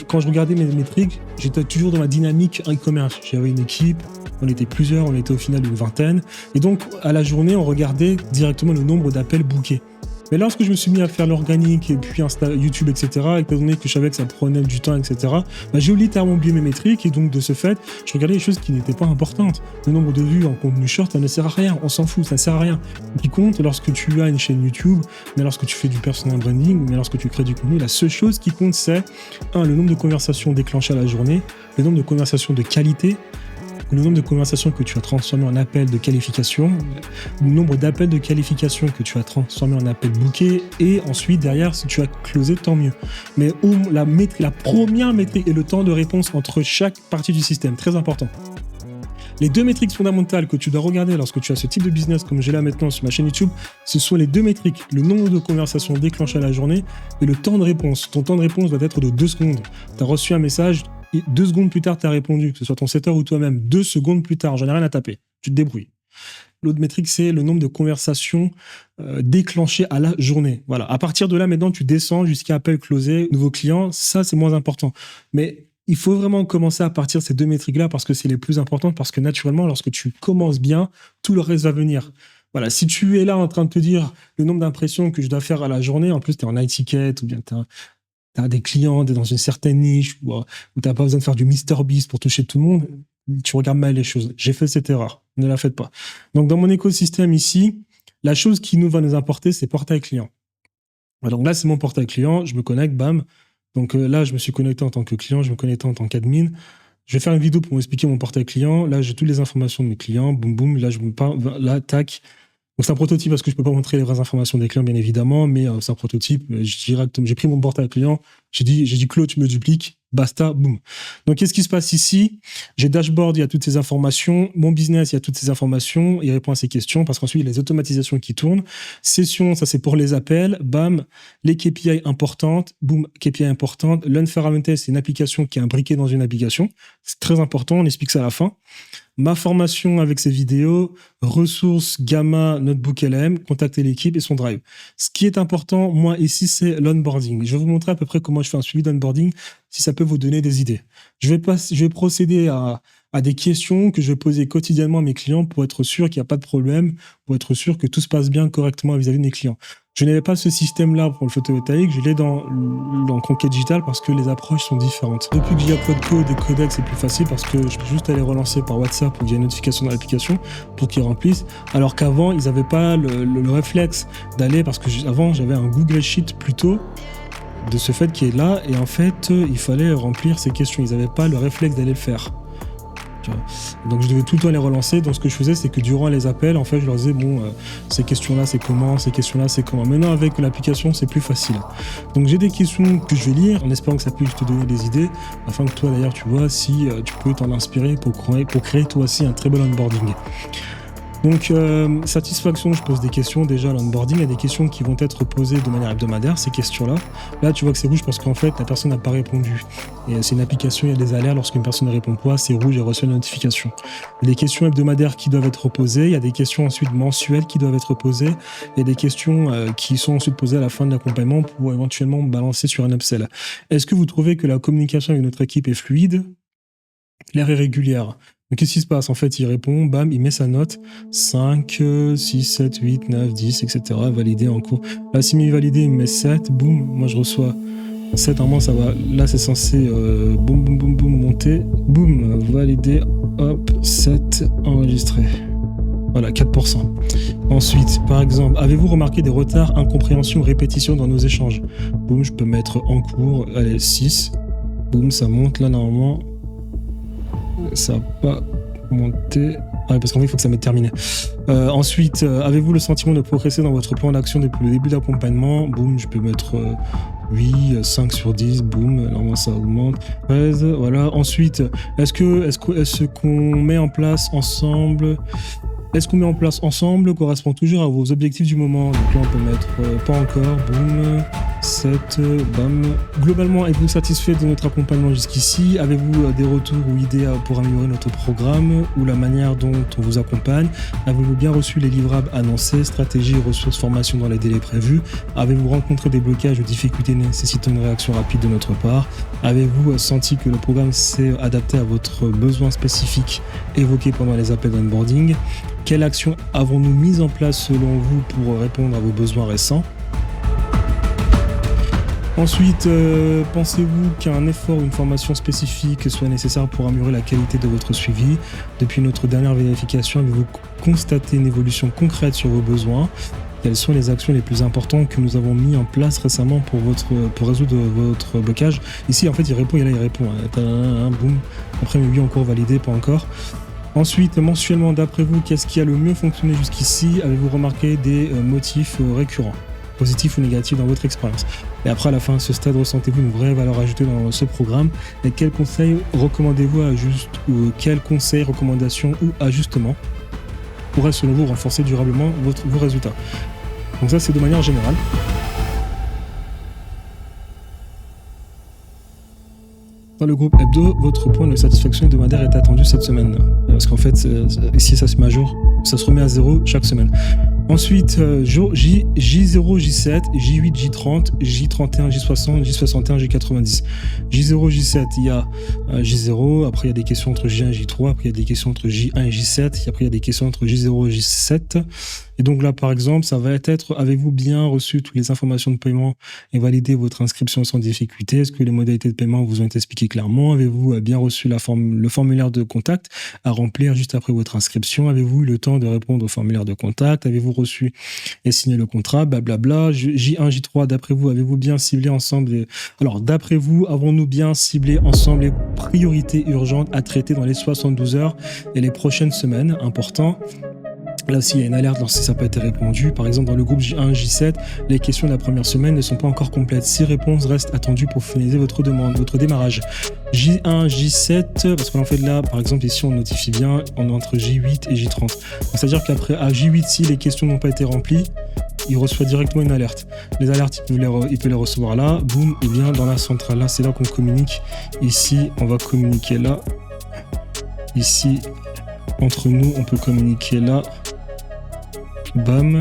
quand je regardais mes métriques, j'étais toujours dans ma dynamique e-commerce. J'avais une équipe, on était plusieurs, on était au final une vingtaine. Et donc, à la journée, on regardait directement le nombre d'appels bookés. Mais lorsque je me suis mis à faire l'organique et puis YouTube, etc., étant donné que je savais que ça prenait du temps, etc., j'ai littéralement oublié mes métriques et donc de ce fait, je regardais les choses qui n'étaient pas importantes. Le nombre de vues en contenu short, ça ne sert à rien, on s'en fout, ça ne sert à rien. Ce qui compte lorsque tu as une chaîne YouTube, mais lorsque tu fais du personal branding, mais lorsque tu crées du contenu, la seule chose qui compte, c'est le nombre de conversations déclenchées à la journée, le nombre de conversations de qualité, le nombre de conversations que tu as transformé en appels de qualification, le nombre d'appels de qualification que tu as transformé en appels bookés, et ensuite, derrière, si tu as closé, tant mieux. Mais la première métrique est le temps de réponse entre chaque partie du système, très important. Les deux métriques fondamentales que tu dois regarder lorsque tu as ce type de business comme j'ai là maintenant sur ma chaîne YouTube, ce sont les deux métriques, le nombre de conversations déclenchées à la journée et le temps de réponse. Ton temps de réponse doit être de 2 secondes. Tu as reçu un message, et 2 secondes plus tard, tu as répondu, que ce soit ton setter ou toi-même. 2 secondes plus tard, j'en ai rien à taper. Tu te débrouilles. L'autre métrique, c'est le nombre de conversations déclenchées à la journée. Voilà. À partir de là, maintenant, tu descends jusqu'à appel closé, nouveau client. Ça, c'est moins important. Mais il faut vraiment commencer à partir de ces deux métriques-là parce que c'est les plus importantes, parce que naturellement, lorsque tu commences bien, tout le reste va venir. Voilà, si tu es là en train de te dire le nombre d'impressions que je dois faire à la journée, en plus, tu es en high ticket ou bien tu as des clients, tu es dans une certaine niche où tu n'as pas besoin de faire du MrBeast pour toucher tout le monde, tu regardes mal les choses. J'ai fait cette erreur, ne la faites pas. Donc, dans mon écosystème ici, la chose qui va nous importer, c'est portail client. Donc là, c'est mon portail client, je me connecte, bam. Donc là, je me suis connecté en tant que client, je me connecte en tant qu'admin. Je vais faire une vidéo pour vous expliquer mon portail client. Là, j'ai toutes les informations de mes clients. Boum, boum. Là, je me parle. Là, tac. Donc, c'est un prototype parce que je ne peux pas montrer les vraies informations des clients, bien évidemment, mais c'est un prototype. J'ai pris mon portail client. J'ai dit, Claude, tu me dupliques. Basta, boum. Donc, qu'est-ce qui se passe ici? J'ai dashboard, il y a toutes ces informations. Mon business, il y a toutes ces informations. Il répond à ces questions parce qu'ensuite, il y a les automatisations qui tournent. Session, ça, c'est pour les appels. Bam. Les KPI importantes. Boum, KPI importantes. L'Unferramented, c'est une application qui est imbriquée dans une application. C'est très important. On explique ça à la fin. Ma formation avec ces vidéos, ressources, Gamma, Notebook LM, contacter l'équipe et son drive. Ce qui est important, moi, ici, c'est l'onboarding. Je vais vous montrer à peu près comment je fais un suivi d'onboarding, si ça peut vous donner des idées. Je vais procéder à des questions que je vais poser quotidiennement à mes clients pour être sûr qu'il n'y a pas de problème, pour être sûr que tout se passe bien correctement vis-à-vis de mes clients. Je n'avais pas ce système-là pour le photovoltaïque, je l'ai dans Conquête Digital parce que les approches sont différentes. Depuis que j'ai Upload Code et Codex, c'est plus facile parce que je peux juste aller relancer par WhatsApp ou via une notification dans l'application pour qu'ils remplissent. Alors qu'avant, ils n'avaient pas le réflexe d'aller, parce que avant, j'avais un Google Sheet plutôt, de ce fait qui est là, et en fait, il fallait remplir ces questions. Ils n'avaient pas le réflexe d'aller le faire. Donc je devais tout le temps les relancer. Donc ce que je faisais, c'est que durant les appels, en fait, je leur disais ces questions-là c'est comment, ces questions-là c'est comment. Maintenant avec l'application, c'est plus facile. Donc j'ai des questions que je vais lire en espérant que ça puisse te donner des idées, afin que toi d'ailleurs tu vois si tu peux t'en inspirer pour créer toi aussi un très bon onboarding. Donc, satisfaction, je pose des questions déjà à l'onboarding. Il y a des questions qui vont être posées de manière hebdomadaire, ces questions-là. Là, tu vois que c'est rouge parce qu'en fait, la personne n'a pas répondu. Et c'est une application, il y a des alertes. Lorsqu'une personne ne répond pas, c'est rouge et reçoit une notification. Il y a des questions hebdomadaires qui doivent être posées. Il y a des questions ensuite mensuelles qui doivent être posées. Il y a des questions qui sont ensuite posées à la fin de l'accompagnement pour éventuellement balancer sur un upsell. Est-ce que vous trouvez que la communication avec notre équipe est fluide, claire et régulière? Donc, qu'est-ce qui se passe? En fait, il répond, bam, il met sa note, 5, 6, 7, 8, 9, 10, etc. Validé en cours. Là, s'il m'est validé, il me met 7, boum, moi je reçois 7, normalement ça va. Là, c'est censé, boum, boum, boum, boum, monter, boum, validé, hop, 7, enregistré. Voilà, 4%. Ensuite, par exemple, avez-vous remarqué des retards, incompréhensions, répétitions dans nos échanges? Boum, je peux mettre en cours, allez, 6, boum, ça monte, là, normalement. Ça n'a pas monté. Ah, parce qu'en fait, il faut que ça m'ait terminé. Ensuite, avez-vous le sentiment de progresser dans votre plan d'action depuis le début d'accompagnement? Boum, je peux mettre 8, 5 sur 10, boum, normalement ça augmente. 13, voilà. Ensuite, est-ce qu'on met en place ensemble correspond toujours à vos objectifs du moment? Donc là, on peut mettre pas encore, boum. Bam. Globalement, êtes-vous satisfait de notre accompagnement jusqu'ici? Avez-vous des retours ou idées pour améliorer notre programme ou la manière dont on vous accompagne? Avez-vous bien reçu les livrables annoncés, stratégies, ressources, formations dans les délais prévus? Avez-vous rencontré des blocages ou difficultés nécessitant une réaction rapide de notre part? Avez-vous senti que le programme s'est adapté à votre besoin spécifique évoqué pendant les appels d'onboarding? Quelles actions avons-nous mises en place selon vous pour répondre à vos besoins récents? Ensuite, pensez-vous qu'un effort ou une formation spécifique soit nécessaire pour améliorer la qualité de votre suivi? Depuis notre dernière vérification, avez-vous constaté une évolution concrète sur vos besoins? Quelles sont les actions les plus importantes que nous avons mis en place récemment pour résoudre votre blocage? Ici, en fait, il répond. Boum. Après, mais oui, encore validé, pas encore. Ensuite, mensuellement, d'après vous, qu'est-ce qui a le mieux fonctionné jusqu'ici? Avez-vous remarqué des motifs récurrents, positifs ou négatifs dans votre expérience? Et après, à la fin de ce stade, ressentez-vous une vraie valeur ajoutée dans ce programme? Et quels conseils recommandez-vous quels conseils, recommandations ou ajustements pourraient, selon vous, renforcer durablement vos résultats? Donc ça, c'est de manière générale. Dans le groupe hebdo, votre point de satisfaction hebdomadaire est attendu cette semaine. Parce qu'en fait, ici, ça se met à jour, ça se remet à 0 chaque semaine. Ensuite, jour J0, J7, J8, J30, J31, J60, J61, J90. J0, J7, il y a J0, après il y a des questions entre J1 et J3, après il y a des questions entre J1 et J7, et après il y a des questions entre J0 et J7. Et donc là, par exemple, ça va être, avez-vous bien reçu toutes les informations de paiement et validé votre inscription sans difficulté? Est-ce que les modalités de paiement vous ont été expliquées clairement? Avez-vous bien reçu le formulaire de contact à remplir juste après votre inscription? Avez-vous eu le temps de répondre au formulaire de contact? Avez-vous reçu et signé le contrat? Blablabla. J1, J3, d'après vous, avez-vous bien ciblé ensemble Alors, d'après vous, avons-nous bien ciblé ensemble les priorités urgentes à traiter dans les 72 heures et les prochaines semaines? Important. Là aussi, il y a une alerte lorsque ça n'a pas été répondu. Par exemple, dans le groupe J1, J7, les questions de la première semaine ne sont pas encore complètes. 6 réponses restent attendues pour finaliser votre demande, votre démarrage. J1, J7, parce qu'en fait là, par exemple, ici, on notifie bien, on est entre J8 et J30. C'est-à-dire qu'après, à J8, si les questions n'ont pas été remplies, il reçoit directement une alerte. Les alertes, il peut les recevoir là. Boum, et bien dans la centrale. Là, c'est là qu'on communique. Ici, on va communiquer là. Ici, entre nous, on peut communiquer là. Bam.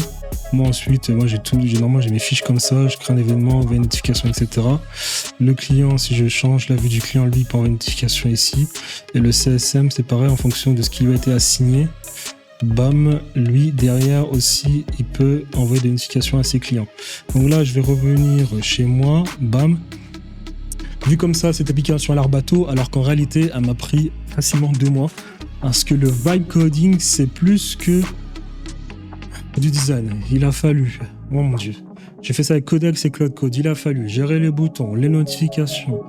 Moi ensuite, normalement j'ai mes fiches comme ça, je crée un événement, envoie une notification, etc. Le client, si je change la vue du client, lui, il peut envoyer une notification ici. Et le CSM, c'est pareil en fonction de ce qui lui a été assigné. Bam, lui, derrière aussi, il peut envoyer des notifications à ses clients. Donc là, je vais revenir chez moi. Bam. Vu comme ça, cette application a l'air bateau, alors qu'en réalité, elle m'a pris facilement 2 mois. Parce que le vibe coding, c'est plus que du design. Il a fallu, oh mon dieu, j'ai fait ça avec Codex et Cloud Code, il a fallu gérer les boutons, les notifications,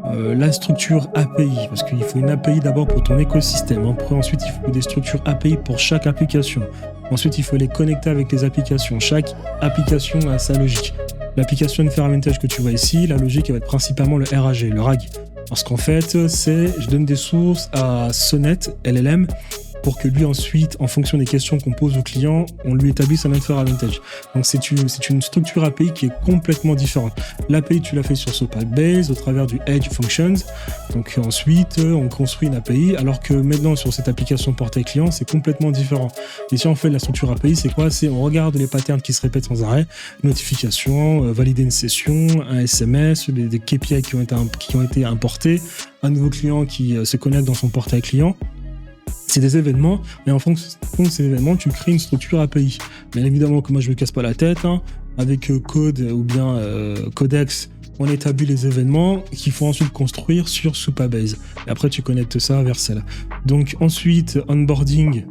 la structure API, parce qu'il faut une API d'abord pour ton écosystème. Ensuite, il faut des structures API pour chaque application. Ensuite, il faut les connecter avec les applications. Chaque application a sa logique. L'application de Fermentage que tu vois ici, la logique va être principalement le RAG, le RAG. Parce qu'en fait, je donne des sources à Sonnet, LLM, pour que lui ensuite, en fonction des questions qu'on pose au client, on lui établisse un Fermentage. Donc c'est une structure API qui est complètement différente. L'API, tu l'as fait sur Supabase au travers du Edge Functions. Donc ensuite, on construit une API, alors que maintenant sur cette application portail client, c'est complètement différent. Et si on fait de la structure API, c'est quoi? On regarde les patterns qui se répètent sans arrêt, notification, valider une session, un SMS, des KPI qui ont été importés, un nouveau client qui se connecte dans son portail client. C'est des événements, et en fonction de ces événements, tu crées une structure API. Bien évidemment que moi, je ne me casse pas la tête. Avec Code ou bien Codex, on établit les événements qu'il faut ensuite construire sur Supabase. Et après, tu connectes ça vers celle. Donc ensuite, onboarding.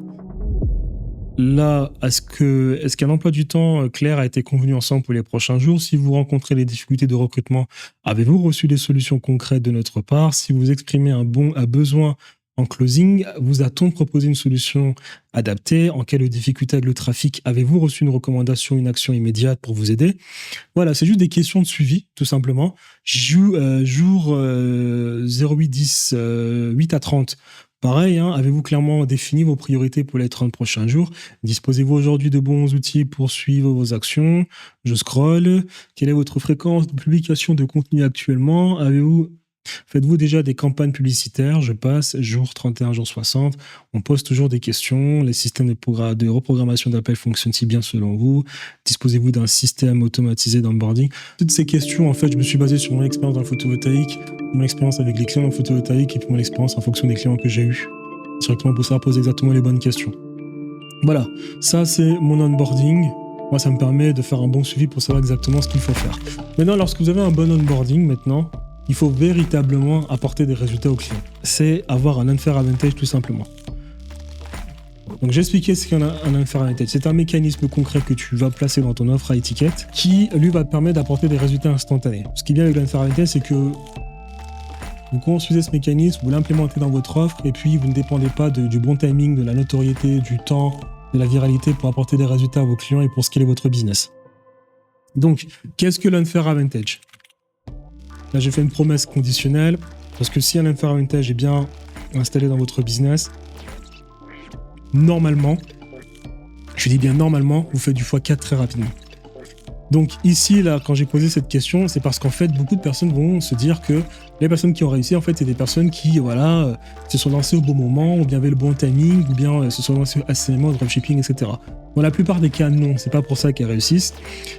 Là, est-ce qu'un emploi du temps clair a été convenu ensemble pour les prochains jours? Si vous rencontrez des difficultés de recrutement, avez-vous reçu des solutions concrètes de notre part? Si vous exprimez un besoin en closing, vous a-t-on proposé une solution adaptée? En quelle difficulté avec le trafic avez-vous reçu une recommandation, une action immédiate pour vous aider? Voilà, c'est juste des questions de suivi, tout simplement. Jour 08-10, 8 à 30, Pareil, hein, avez-vous clairement défini vos priorités pour les 30 prochains jours? Disposez-vous aujourd'hui de bons outils pour suivre vos actions? Je scrolle. Quelle est votre fréquence de publication de contenu actuellement? Faites-vous déjà des campagnes publicitaires? Je passe, jour 31, jour 60. On pose toujours des questions. Les systèmes de reprogrammation d'appels fonctionnent-ils bien selon vous? Disposez-vous d'un système automatisé d'onboarding? Toutes ces questions, en fait, je me suis basé sur mon expérience dans le photovoltaïque, mon expérience avec les clients en photovoltaïque et puis mon expérience en fonction des clients que j'ai eus. Directement pour ça, poser exactement les bonnes questions. Voilà, ça c'est mon onboarding. Moi, ça me permet de faire un bon suivi pour savoir exactement ce qu'il faut faire. Maintenant, lorsque vous avez un bon onboarding, il faut véritablement apporter des résultats aux clients. C'est avoir un unfair advantage tout simplement. Donc j'ai expliqué ce qu'est un unfair advantage. C'est un mécanisme concret que tu vas placer dans ton offre à étiquette qui, lui, va te permettre d'apporter des résultats instantanés. Ce qui est bien avec l'unfair advantage, c'est que vous construisez ce mécanisme, vous l'implémentez dans votre offre et puis vous ne dépendez pas du bon timing, de la notoriété, du temps, de la viralité pour apporter des résultats à vos clients et pour scaler votre business. Donc, qu'est-ce que l'unfair advantage ? Là, j'ai fait une promesse conditionnelle, parce que si un unfair advantage est bien installé dans votre business, normalement, je dis bien normalement, vous faites du x4 très rapidement. Donc ici, là, quand j'ai posé cette question, c'est parce qu'en fait, beaucoup de personnes vont se dire que les personnes qui ont réussi, en fait, c'est des personnes qui, se sont lancées au bon moment, ou bien avaient le bon timing, ou bien se sont lancées assurément au dropshipping, etc. Dans la plupart des cas, non, c'est pas pour ça qu'elles réussissent.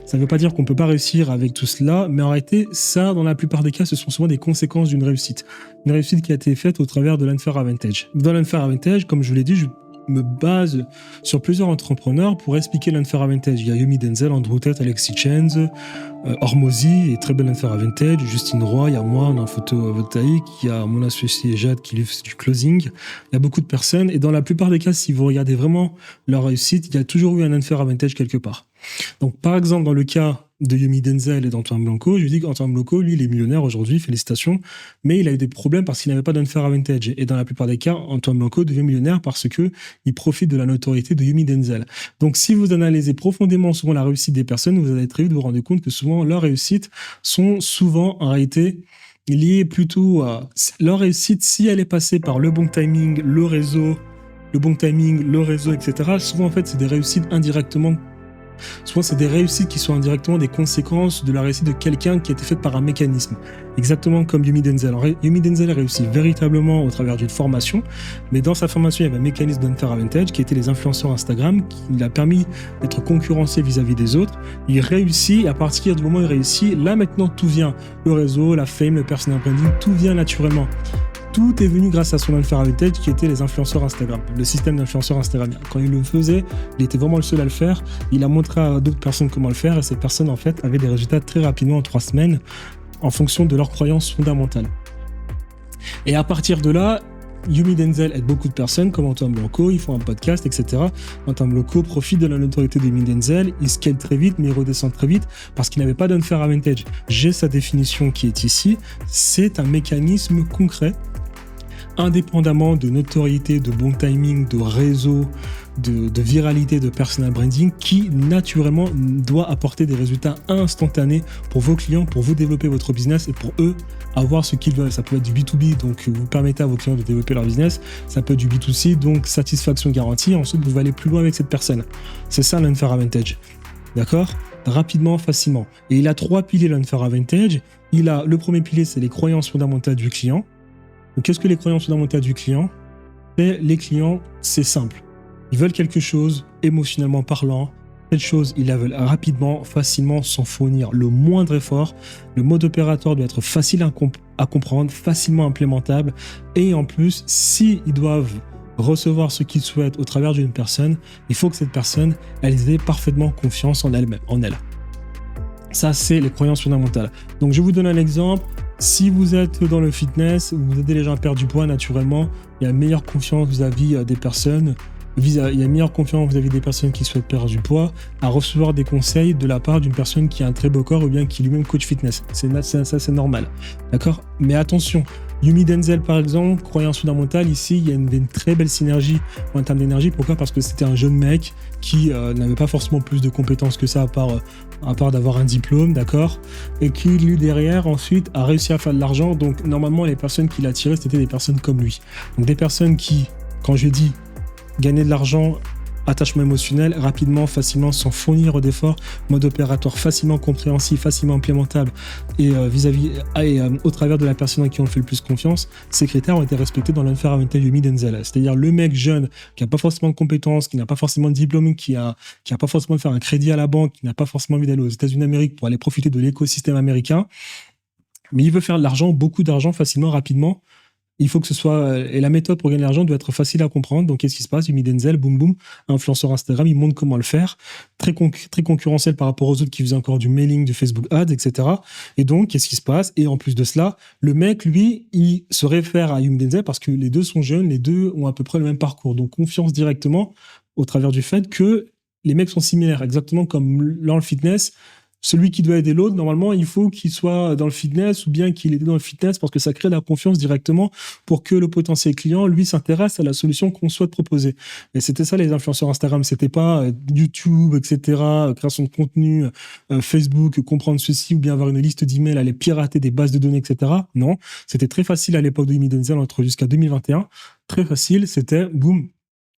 Ça ne veut pas dire qu'on peut pas réussir avec tout cela, mais en réalité, ça, dans la plupart des cas, ce sont souvent des conséquences d'une réussite. Une réussite qui a été faite au travers de l'unfair advantage. Dans l'unfair advantage, comme je vous l'ai dit, je me base sur plusieurs entrepreneurs pour expliquer l'unfair advantage. Il y a Yomi Denzel, Andrew Tate, Alexis Chenz, Hormozy, et très bel unfair advantage, Justine Roy, il y a moi dans le photovoltaïque, il y a mon associé Jade qui lui fait du closing. Il y a beaucoup de personnes, et dans la plupart des cas, si vous regardez vraiment leur réussite, il y a toujours eu un unfair advantage quelque part. Donc, par exemple, dans le cas de Yomi Denzel et d'Antoine Blanco, je lui dis qu'Antoine Blanco, lui, il est millionnaire aujourd'hui, félicitations, mais il a eu des problèmes parce qu'il n'avait pas d'unfair advantage. Et dans la plupart des cas, Antoine Blanco devient millionnaire parce que il profite de la notoriété de Yomi Denzel. Donc, si vous analysez profondément souvent la réussite des personnes, vous allez très vite vous rendre compte que souvent, leurs réussites sont souvent, en réalité, liées plutôt à leur réussite, si elle est passée par le bon timing, le réseau, etc. Souvent, en fait, c'est des réussites indirectement. Souvent, c'est des réussites qui sont indirectement des conséquences de la réussite de quelqu'un qui a été faite par un mécanisme. Exactement comme Yomi Denzel. Alors, Yomi Denzel a réussi véritablement au travers d'une formation, mais dans sa formation, il y avait un mécanisme d'unfair advantage qui était les influenceurs Instagram, qui lui a permis d'être concurrencié vis-à-vis des autres. Il réussit, et à partir du moment où il réussit, là maintenant, tout vient. Le réseau, la fame, le personal branding, tout vient naturellement. Tout est venu grâce à son unfair advantage qui était les influenceurs Instagram, le système d'influenceurs Instagram. Quand il le faisait, il était vraiment le seul à le faire. Il a montré à d'autres personnes comment le faire et ces personnes en fait avaient des résultats très rapidement en 3 semaines en fonction de leurs croyances fondamentales. Et à partir de là, Yomi Denzel aide beaucoup de personnes comme Antoine Blanco, ils font un podcast, etc. Antoine Blanco profite de la notoriété de Yomi Denzel, il scale très vite, mais il redescend très vite parce qu'il n'avait pas d'unfair advantage. J'ai sa définition qui est ici, c'est un mécanisme concret indépendamment de notoriété, de bon timing, de réseau, de viralité, de personal branding, qui naturellement doit apporter des résultats instantanés pour vos clients, pour vous développer votre business et pour eux avoir ce qu'ils veulent. Ça peut être du B2B, donc vous permettez à vos clients de développer leur business. Ça peut être du B2C, donc satisfaction garantie. Ensuite, vous allez plus loin avec cette personne. C'est ça l'unfair advantage. D'accord ? Rapidement, facilement. Et il a 3 piliers l'unfair advantage. Le premier pilier, c'est les croyances fondamentales du client. Donc, qu'est-ce que les croyances fondamentales du client ? Les clients, c'est simple. Ils veulent quelque chose, émotionnellement parlant. Cette chose, ils la veulent rapidement, facilement, sans fournir le moindre effort. Le mode opératoire doit être facile à comprendre, facilement implémentable. Et en plus, s'ils doivent recevoir ce qu'ils souhaitent au travers d'une personne, il faut que cette personne, elle ait parfaitement confiance en elle. Ça, c'est les croyances fondamentales. Donc, je vous donne un exemple. Si vous êtes dans le fitness, vous aidez les gens à perdre du poids naturellement, il y a une meilleure confiance vis-à-vis des personnes. Il y a une meilleure confiance vis-à-vis des personnes qui souhaitent perdre du poids à recevoir des conseils de la part d'une personne qui a un très beau corps ou bien qui lui-même coach fitness. Ça, c'est normal. D'accord ? Mais attention, Yumi Denzel, par exemple, croyance fondamentale, ici, il y a une très belle synergie en termes d'énergie. Pourquoi ? Parce que c'était un jeune mec qui n'avait pas forcément plus de compétences que ça, à part d'avoir un diplôme, d'accord ? Et qui, lui, derrière, ensuite, a réussi à faire de l'argent. Donc, normalement, les personnes qui l'attiraient, c'était des personnes comme lui. Donc, des personnes qui, quand je dis gagner de l'argent, attachement émotionnel, rapidement, facilement, sans fournir d'efforts, mode opératoire facilement compréhensible, facilement implémentable et au travers de la personne à qui on fait le plus confiance, ces critères ont été respectés dans l'unfair-advantage Yumi Denzel. C'est-à-dire le mec jeune qui n'a pas forcément de compétences, qui n'a pas forcément de diplôme, qui a pas forcément de faire un crédit à la banque, qui n'a pas forcément envie d'aller aux États-Unis d'Amérique pour aller profiter de l'écosystème américain, mais il veut faire de l'argent, beaucoup d'argent, facilement, rapidement. Il faut que ce soit... Et la méthode pour gagner de l'argent doit être facile à comprendre. Donc, qu'est-ce qui se passe ? Yumi Denzel, boum boum, influenceur Instagram, il montre comment le faire. Très concurrentiel par rapport aux autres qui faisaient encore du mailing, du Facebook Ads, etc. Et donc, qu'est-ce qui se passe ? Et en plus de cela, le mec, lui, il se réfère à Yumi Denzel parce que les deux sont jeunes, les deux ont à peu près le même parcours. Donc, confiance directement au travers du fait que les mecs sont similaires, exactement comme dans le fitness. Celui qui doit aider l'autre, normalement, il faut qu'il soit dans le fitness ou bien qu'il est dans le fitness parce que ça crée de la confiance directement pour que le potentiel client, lui, s'intéresse à la solution qu'on souhaite proposer. Et c'était ça, les influenceurs Instagram. C'était pas YouTube, etc., création de contenu, Facebook, comprendre ceci ou bien avoir une liste d'emails, aller pirater des bases de données, etc. Non, c'était très facile à l'époque de Yumi Denzel, jusqu'à 2021. Très facile, c'était boum.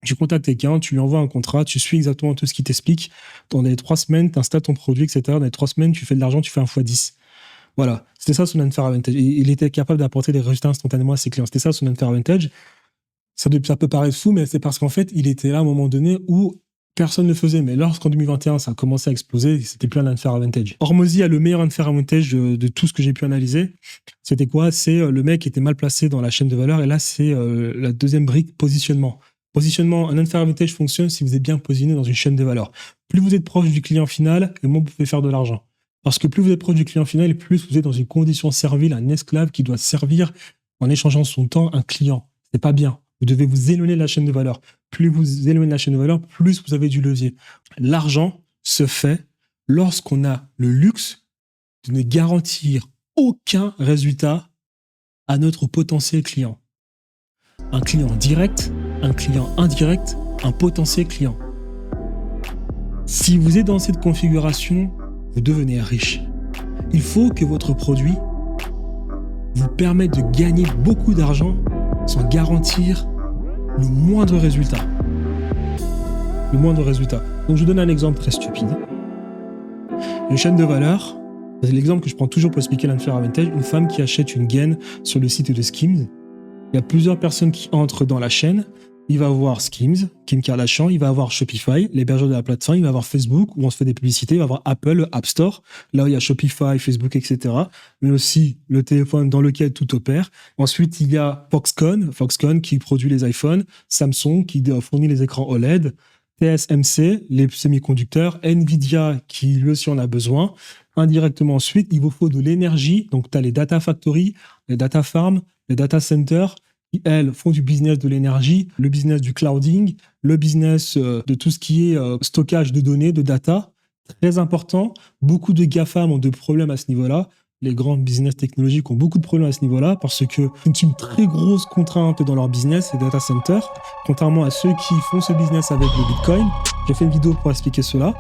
Tu contactes quelqu'un, tu lui envoies un contrat, tu suis exactement tout ce qu'il t'explique. Dans les 3 semaines, tu installes ton produit, etc. Dans les 3 semaines, tu fais de l'argent, tu fais un x10. Voilà. C'était ça son unfair advantage. Il était capable d'apporter des résultats instantanément à ses clients. C'était ça son unfair advantage. Ça peut paraître fou, mais c'est parce qu'en fait, il était là à un moment donné où personne ne le faisait. Mais lorsqu'en 2021, ça a commencé à exploser, c'était plus un unfair advantage. Hormozy a le meilleur unfair advantage de tout ce que j'ai pu analyser. C'était quoi ? C'est le mec qui était mal placé dans la chaîne de valeur. Et là, c'est la deuxième brique, positionnement. Positionnement, un unfair advantage fonctionne si vous êtes bien positionné dans une chaîne de valeur. Plus vous êtes proche du client final, et moins vous pouvez faire de l'argent. Parce que plus vous êtes proche du client final, et plus vous êtes dans une condition servile, un esclave qui doit servir en échangeant son temps un client. C'est pas bien. Vous devez vous éloigner de la chaîne de valeur. Plus vous éloignez de la chaîne de valeur, plus vous avez du levier. L'argent se fait lorsqu'on a le luxe de ne garantir aucun résultat à notre potentiel client. Un client direct, un client indirect, un potentiel client. Si vous êtes dans cette configuration, vous devenez riche. Il faut que votre produit vous permette de gagner beaucoup d'argent sans garantir le moindre résultat. Le moindre résultat. Donc je vous donne un exemple très stupide. Une chaîne de valeur, c'est l'exemple que je prends toujours pour expliquer l'unfair advantage, une femme qui achète une gaine sur le site de Skims. Il y a plusieurs personnes qui entrent dans la chaîne. Il va avoir Skims, Kim Kardashian, il va avoir Shopify, l'hébergeur de la plateforme, il va avoir Facebook, où on se fait des publicités, il va avoir Apple, le App Store, là où il y a Shopify, Facebook, etc. Mais aussi le téléphone dans lequel tout opère. Ensuite, il y a Foxconn qui produit les iPhones, Samsung qui fournit les écrans OLED, TSMC, les semi-conducteurs, Nvidia qui lui aussi en a besoin. Indirectement ensuite, il vous faut de l'énergie, donc tu as les data factories, les data farms, les data centers, qui, elles, font du business de l'énergie, le business du clouding, le business de tout ce qui est stockage de données, de data. Très important. Beaucoup de GAFAM ont de problèmes à ce niveau-là. Les grands business technologiques ont beaucoup de problèmes à ce niveau-là parce que c'est une très grosse contrainte dans leur business, les data centers. Contrairement à ceux qui font ce business avec le Bitcoin. J'ai fait une vidéo pour expliquer cela.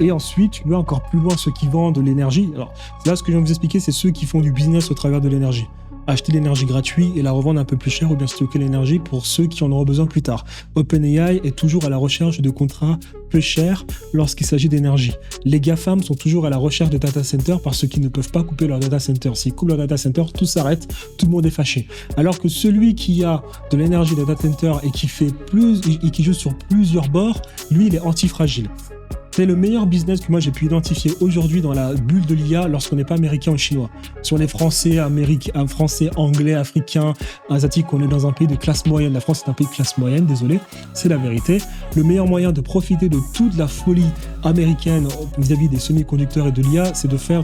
Et ensuite, tu vas encore plus loin, ceux qui vendent de l'énergie. Alors, là, ce que je viens de vous expliquer, c'est ceux qui font du business au travers de l'énergie. Acheter l'énergie gratuite et la revendre un peu plus cher ou bien stocker l'énergie pour ceux qui en auront besoin plus tard. OpenAI est toujours à la recherche de contrats peu chers lorsqu'il s'agit d'énergie. Les GAFAM sont toujours à la recherche de data centers parce qu'ils ne peuvent pas couper leur data center. S'ils coupent leur data center, tout s'arrête, tout le monde est fâché. Alors que celui qui a de l'énergie data center et qui joue sur plusieurs bords, lui, il est antifragile. C'est le meilleur business que moi j'ai pu identifier aujourd'hui dans la bulle de l'IA lorsqu'on n'est pas américain ou chinois. Si on est français, anglais, africain, asiatique, on est dans un pays de classe moyenne. La France est un pays de classe moyenne, désolé, c'est la vérité. Le meilleur moyen de profiter de toute la folie américaine vis-à-vis des semi-conducteurs et de l'IA, c'est de faire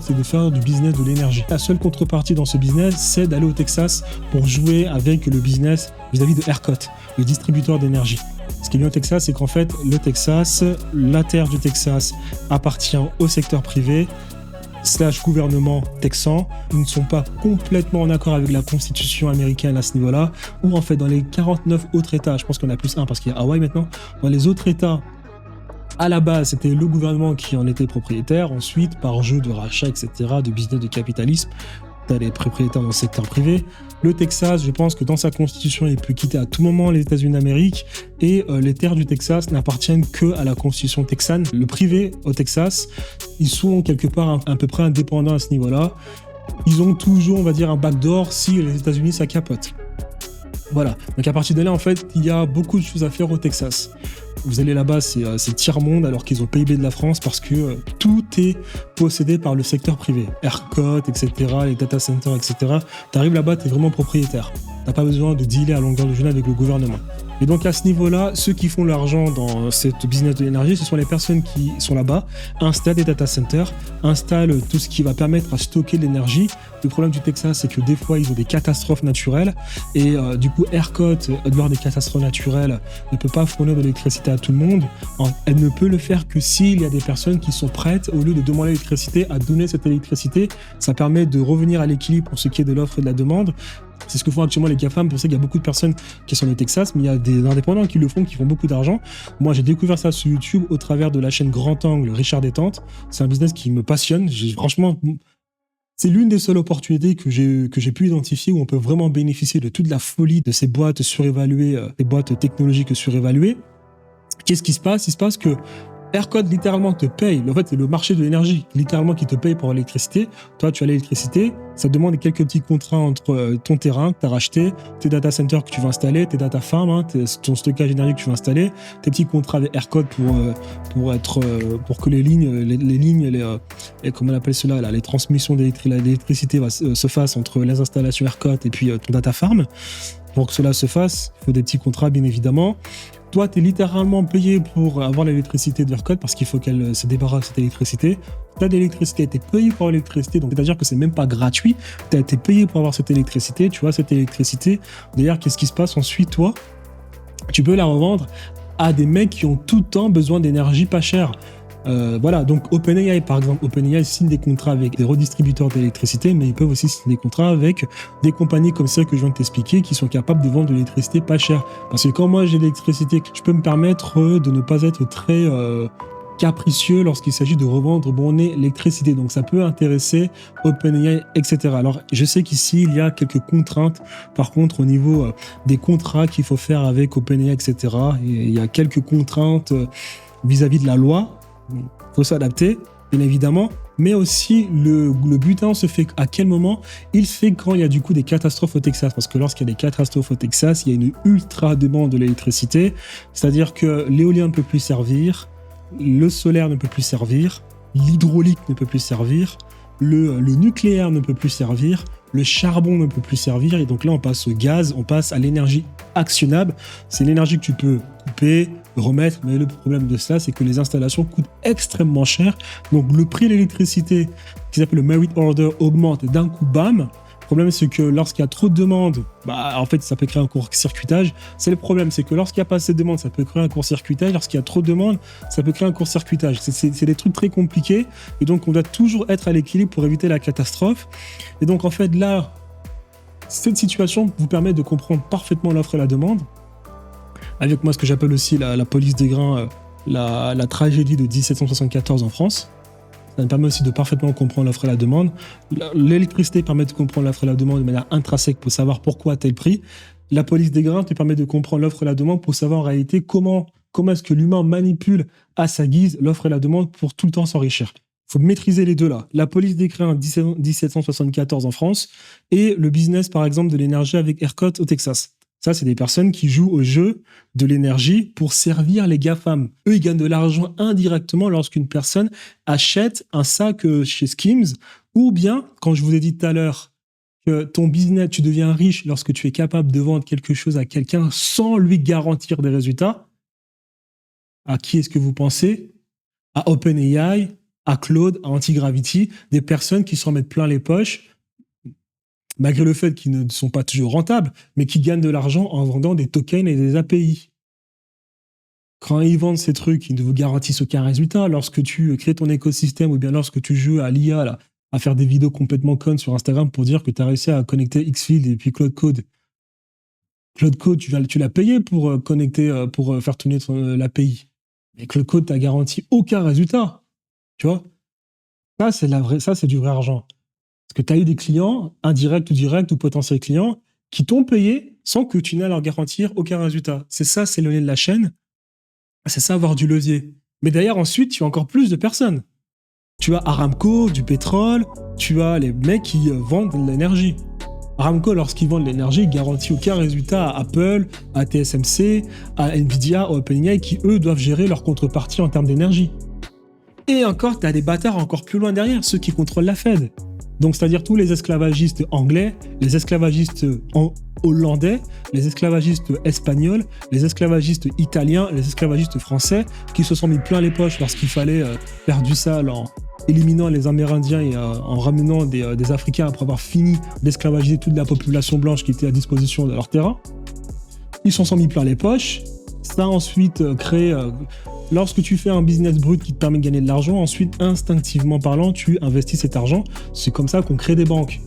du business de l'énergie. La seule contrepartie dans ce business, c'est d'aller au Texas pour jouer avec le business vis-à-vis de ERCOT, le distributeur d'énergie. Ce qui est bien au Texas, c'est qu'en fait, le Texas, la terre du Texas appartient au secteur privé slash gouvernement texan ne sont pas complètement en accord avec la constitution américaine à ce niveau-là, ou en fait dans les 49 autres États, je pense qu'on a plus un parce qu'il y a Hawaï maintenant, dans les autres États, à la base c'était le gouvernement qui en était propriétaire, ensuite par jeu de rachat, etc., de business, de capitalisme, t'as les propriétaires dans le secteur privé. Le Texas, je pense que dans sa constitution, il peut quitter à tout moment les États-Unis d'Amérique et les terres du Texas n'appartiennent que à la constitution texane. Le privé au Texas, ils sont quelque part à peu près indépendants à ce niveau-là. Ils ont toujours, on va dire, un backdoor si les États-Unis ça capote. Voilà. Donc à partir de là, en fait, il y a beaucoup de choses à faire au Texas. Vous allez là-bas, c'est tiers-monde alors qu'ils ont le PIB de la France parce que tout est possédé par le secteur privé. ERCOT, etc., les data centers, etc. T'arrives là-bas, t'es vraiment propriétaire. T'as pas besoin de dealer à longueur de journée avec le gouvernement. Et donc à ce niveau-là, ceux qui font l'argent dans cette business de l'énergie, ce sont les personnes qui sont là-bas, installent des data centers, installent tout ce qui va permettre à stocker de l'énergie. Le problème du Texas, c'est que des fois, ils ont des catastrophes naturelles et du coup, ERCOT, lors des catastrophes naturelles, ne peut pas fournir de l'électricité à tout le monde. Elle ne peut le faire que s'il y a des personnes qui sont prêtes, au lieu de demander l'électricité, à donner cette électricité. Ça permet de revenir à l'équilibre pour ce qui est de l'offre et de la demande. C'est ce que font actuellement les GAFAM. Pour ça qu'il y a beaucoup de personnes qui sont au Texas, mais il y a des indépendants qui le font, qui font beaucoup d'argent. Moi, j'ai découvert ça sur YouTube au travers de la chaîne Grand Angle, Richard Détente. C'est un business qui me passionne. Franchement, c'est l'une des seules opportunités que j'ai pu identifier où on peut vraiment bénéficier de toute la folie de ces boîtes surévaluées, des boîtes technologiques surévaluées. Qu'est-ce qui se passe? Il se passe que ERCOT littéralement te paye. En fait, c'est le marché de l'énergie littéralement qui te paye pour l'électricité. Toi, tu as l'électricité. Ça demande quelques petits contrats entre ton terrain que tu as racheté, tes data centers que tu vas installer, tes data farms, ton stockage d'énergie que tu vas installer, tes petits contrats avec ERCOT pour que les lignes, comment on appelle cela là, les transmissions d'électricité se fassent entre les installations ERCOT et puis ton data farm. Pour que cela se fasse, il faut des petits contrats, bien évidemment. Toi, tu es littéralement payé pour avoir l'électricité de ERCOT parce qu'il faut qu'elle se débarrasse de cette électricité. Tu as de l'électricité, tu es payé pour l'électricité, donc c'est-à-dire que c'est même pas gratuit. Tu as été payé pour avoir cette électricité, tu vois, cette électricité. D'ailleurs, qu'est-ce qui se passe ensuite, toi? Tu peux la revendre à des mecs qui ont tout le temps besoin d'énergie pas chère. Voilà, donc OpenAI par exemple, OpenAI signe des contrats avec des redistributeurs d'électricité, mais ils peuvent aussi signer des contrats avec des compagnies comme celles que je viens de t'expliquer qui sont capables de vendre de l'électricité pas chère. Parce que quand moi j'ai de l'électricité, je peux me permettre de ne pas être très capricieux lorsqu'il s'agit de revendre mon électricité. Donc ça peut intéresser OpenAI, etc. Alors je sais qu'ici il y a quelques contraintes par contre au niveau des contrats qu'il faut faire avec OpenAI, etc. Et il y a quelques contraintes vis-à-vis de la loi. Il faut s'adapter, bien évidemment, mais aussi le butin se fait à quel moment? Il se fait quand il y a du coup des catastrophes au Texas, parce que lorsqu'il y a des catastrophes au Texas, il y a une ultra demande de l'électricité, c'est-à-dire que l'éolien ne peut plus servir, le solaire ne peut plus servir, l'hydraulique ne peut plus servir, le nucléaire ne peut plus servir, le charbon ne peut plus servir, et donc là on passe au gaz, on passe à l'énergie actionnable. C'est l'énergie que tu peux couper, remettre, mais le problème de cela, c'est que les installations coûtent extrêmement cher. Donc le prix de l'électricité, qui s'appelle le merit order, augmente d'un coup, bam. Le problème, c'est que lorsqu'il y a trop de demandes, en fait, ça peut créer un court-circuitage. C'est le problème, c'est que lorsqu'il n'y a pas assez de demandes, ça peut créer un court-circuitage. Lorsqu'il y a trop de demandes, ça peut créer un court-circuitage. C'est des trucs très compliqués. Et donc, on doit toujours être à l'équilibre pour éviter la catastrophe. Et donc, en fait, là, cette situation vous permet de comprendre parfaitement l'offre et la demande. Avec moi, ce que j'appelle aussi la police des grains, la tragédie de 1774 en France. Ça me permet aussi de parfaitement comprendre l'offre et la demande. L'électricité permet de comprendre l'offre et la demande de manière intrinsèque pour savoir pourquoi tel prix. La police des grains te permet de comprendre l'offre et la demande pour savoir en réalité comment est-ce que l'humain manipule à sa guise l'offre et la demande pour tout le temps s'enrichir. Il faut maîtriser les deux là. La police des grains 1774 en France et le business par exemple de l'énergie avec ERCOT au Texas. Ça, c'est des personnes qui jouent au jeu de l'énergie pour servir les GAFAM. Eux, ils gagnent de l'argent indirectement lorsqu'une personne achète un sac chez Skims, ou bien, quand je vous ai dit tout à l'heure, que ton business, tu deviens riche lorsque tu es capable de vendre quelque chose à quelqu'un sans lui garantir des résultats. À qui est-ce que vous pensez? À OpenAI, à Claude, à Antigravity, des personnes qui s'en mettent plein les poches, malgré le fait qu'ils ne sont pas toujours rentables, mais qui gagnent de l'argent en vendant des tokens et des API. Quand ils vendent ces trucs, ils ne vous garantissent aucun résultat. Lorsque tu crées ton écosystème ou bien lorsque tu joues à l'IA, là, à faire des vidéos complètement connes sur Instagram pour dire que tu as réussi à connecter Xfield et puis Claude Code. Claude Code, tu l'as payé pour connecter, pour faire tourner l'API. Mais Claude Code t'a garanti aucun résultat. Tu vois? Ça, c'est du vrai argent. Parce que tu as eu des clients, indirects ou directs ou potentiels clients, qui t'ont payé sans que tu n'aies à leur garantir aucun résultat. C'est ça, c'est le nez de la chaîne. C'est ça, avoir du levier. Mais d'ailleurs, ensuite, tu as encore plus de personnes. Tu as Aramco, du pétrole, tu as les mecs qui vendent de l'énergie. Aramco, lorsqu'ils vendent de l'énergie, ils garantissent aucun résultat à Apple, à TSMC, à Nvidia, à OpenAI, qui eux doivent gérer leur contrepartie en termes d'énergie. Et encore, tu as des bâtards encore plus loin derrière, ceux qui contrôlent la Fed. Donc, c'est-à-dire tous les esclavagistes anglais, les esclavagistes hollandais, les esclavagistes espagnols, les esclavagistes italiens, les esclavagistes français, qui se sont mis plein les poches lorsqu'il fallait faire du sale en éliminant les Amérindiens et en ramenant des Africains après avoir fini d'esclavagiser toute la population blanche qui était à disposition de leur terrain. Ils s'en sont mis plein les poches. Ça a ensuite créé... Lorsque tu fais un business brut qui te permet de gagner de l'argent, ensuite, instinctivement parlant, tu investis cet argent. C'est comme ça qu'on crée des banques.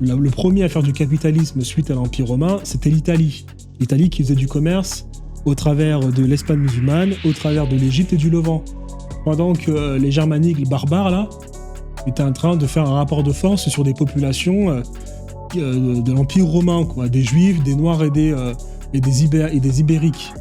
Le premier à faire du capitalisme suite à l'Empire romain, c'était l'Italie. L'Italie qui faisait du commerce au travers de l'Espagne musulmane, au travers de l'Égypte et du Levant. Pendant que les Germaniques, les barbares, là, étaient en train de faire un rapport de force sur des populations de l'Empire romain, quoi. Des Juifs, des Noirs et des Ibériques.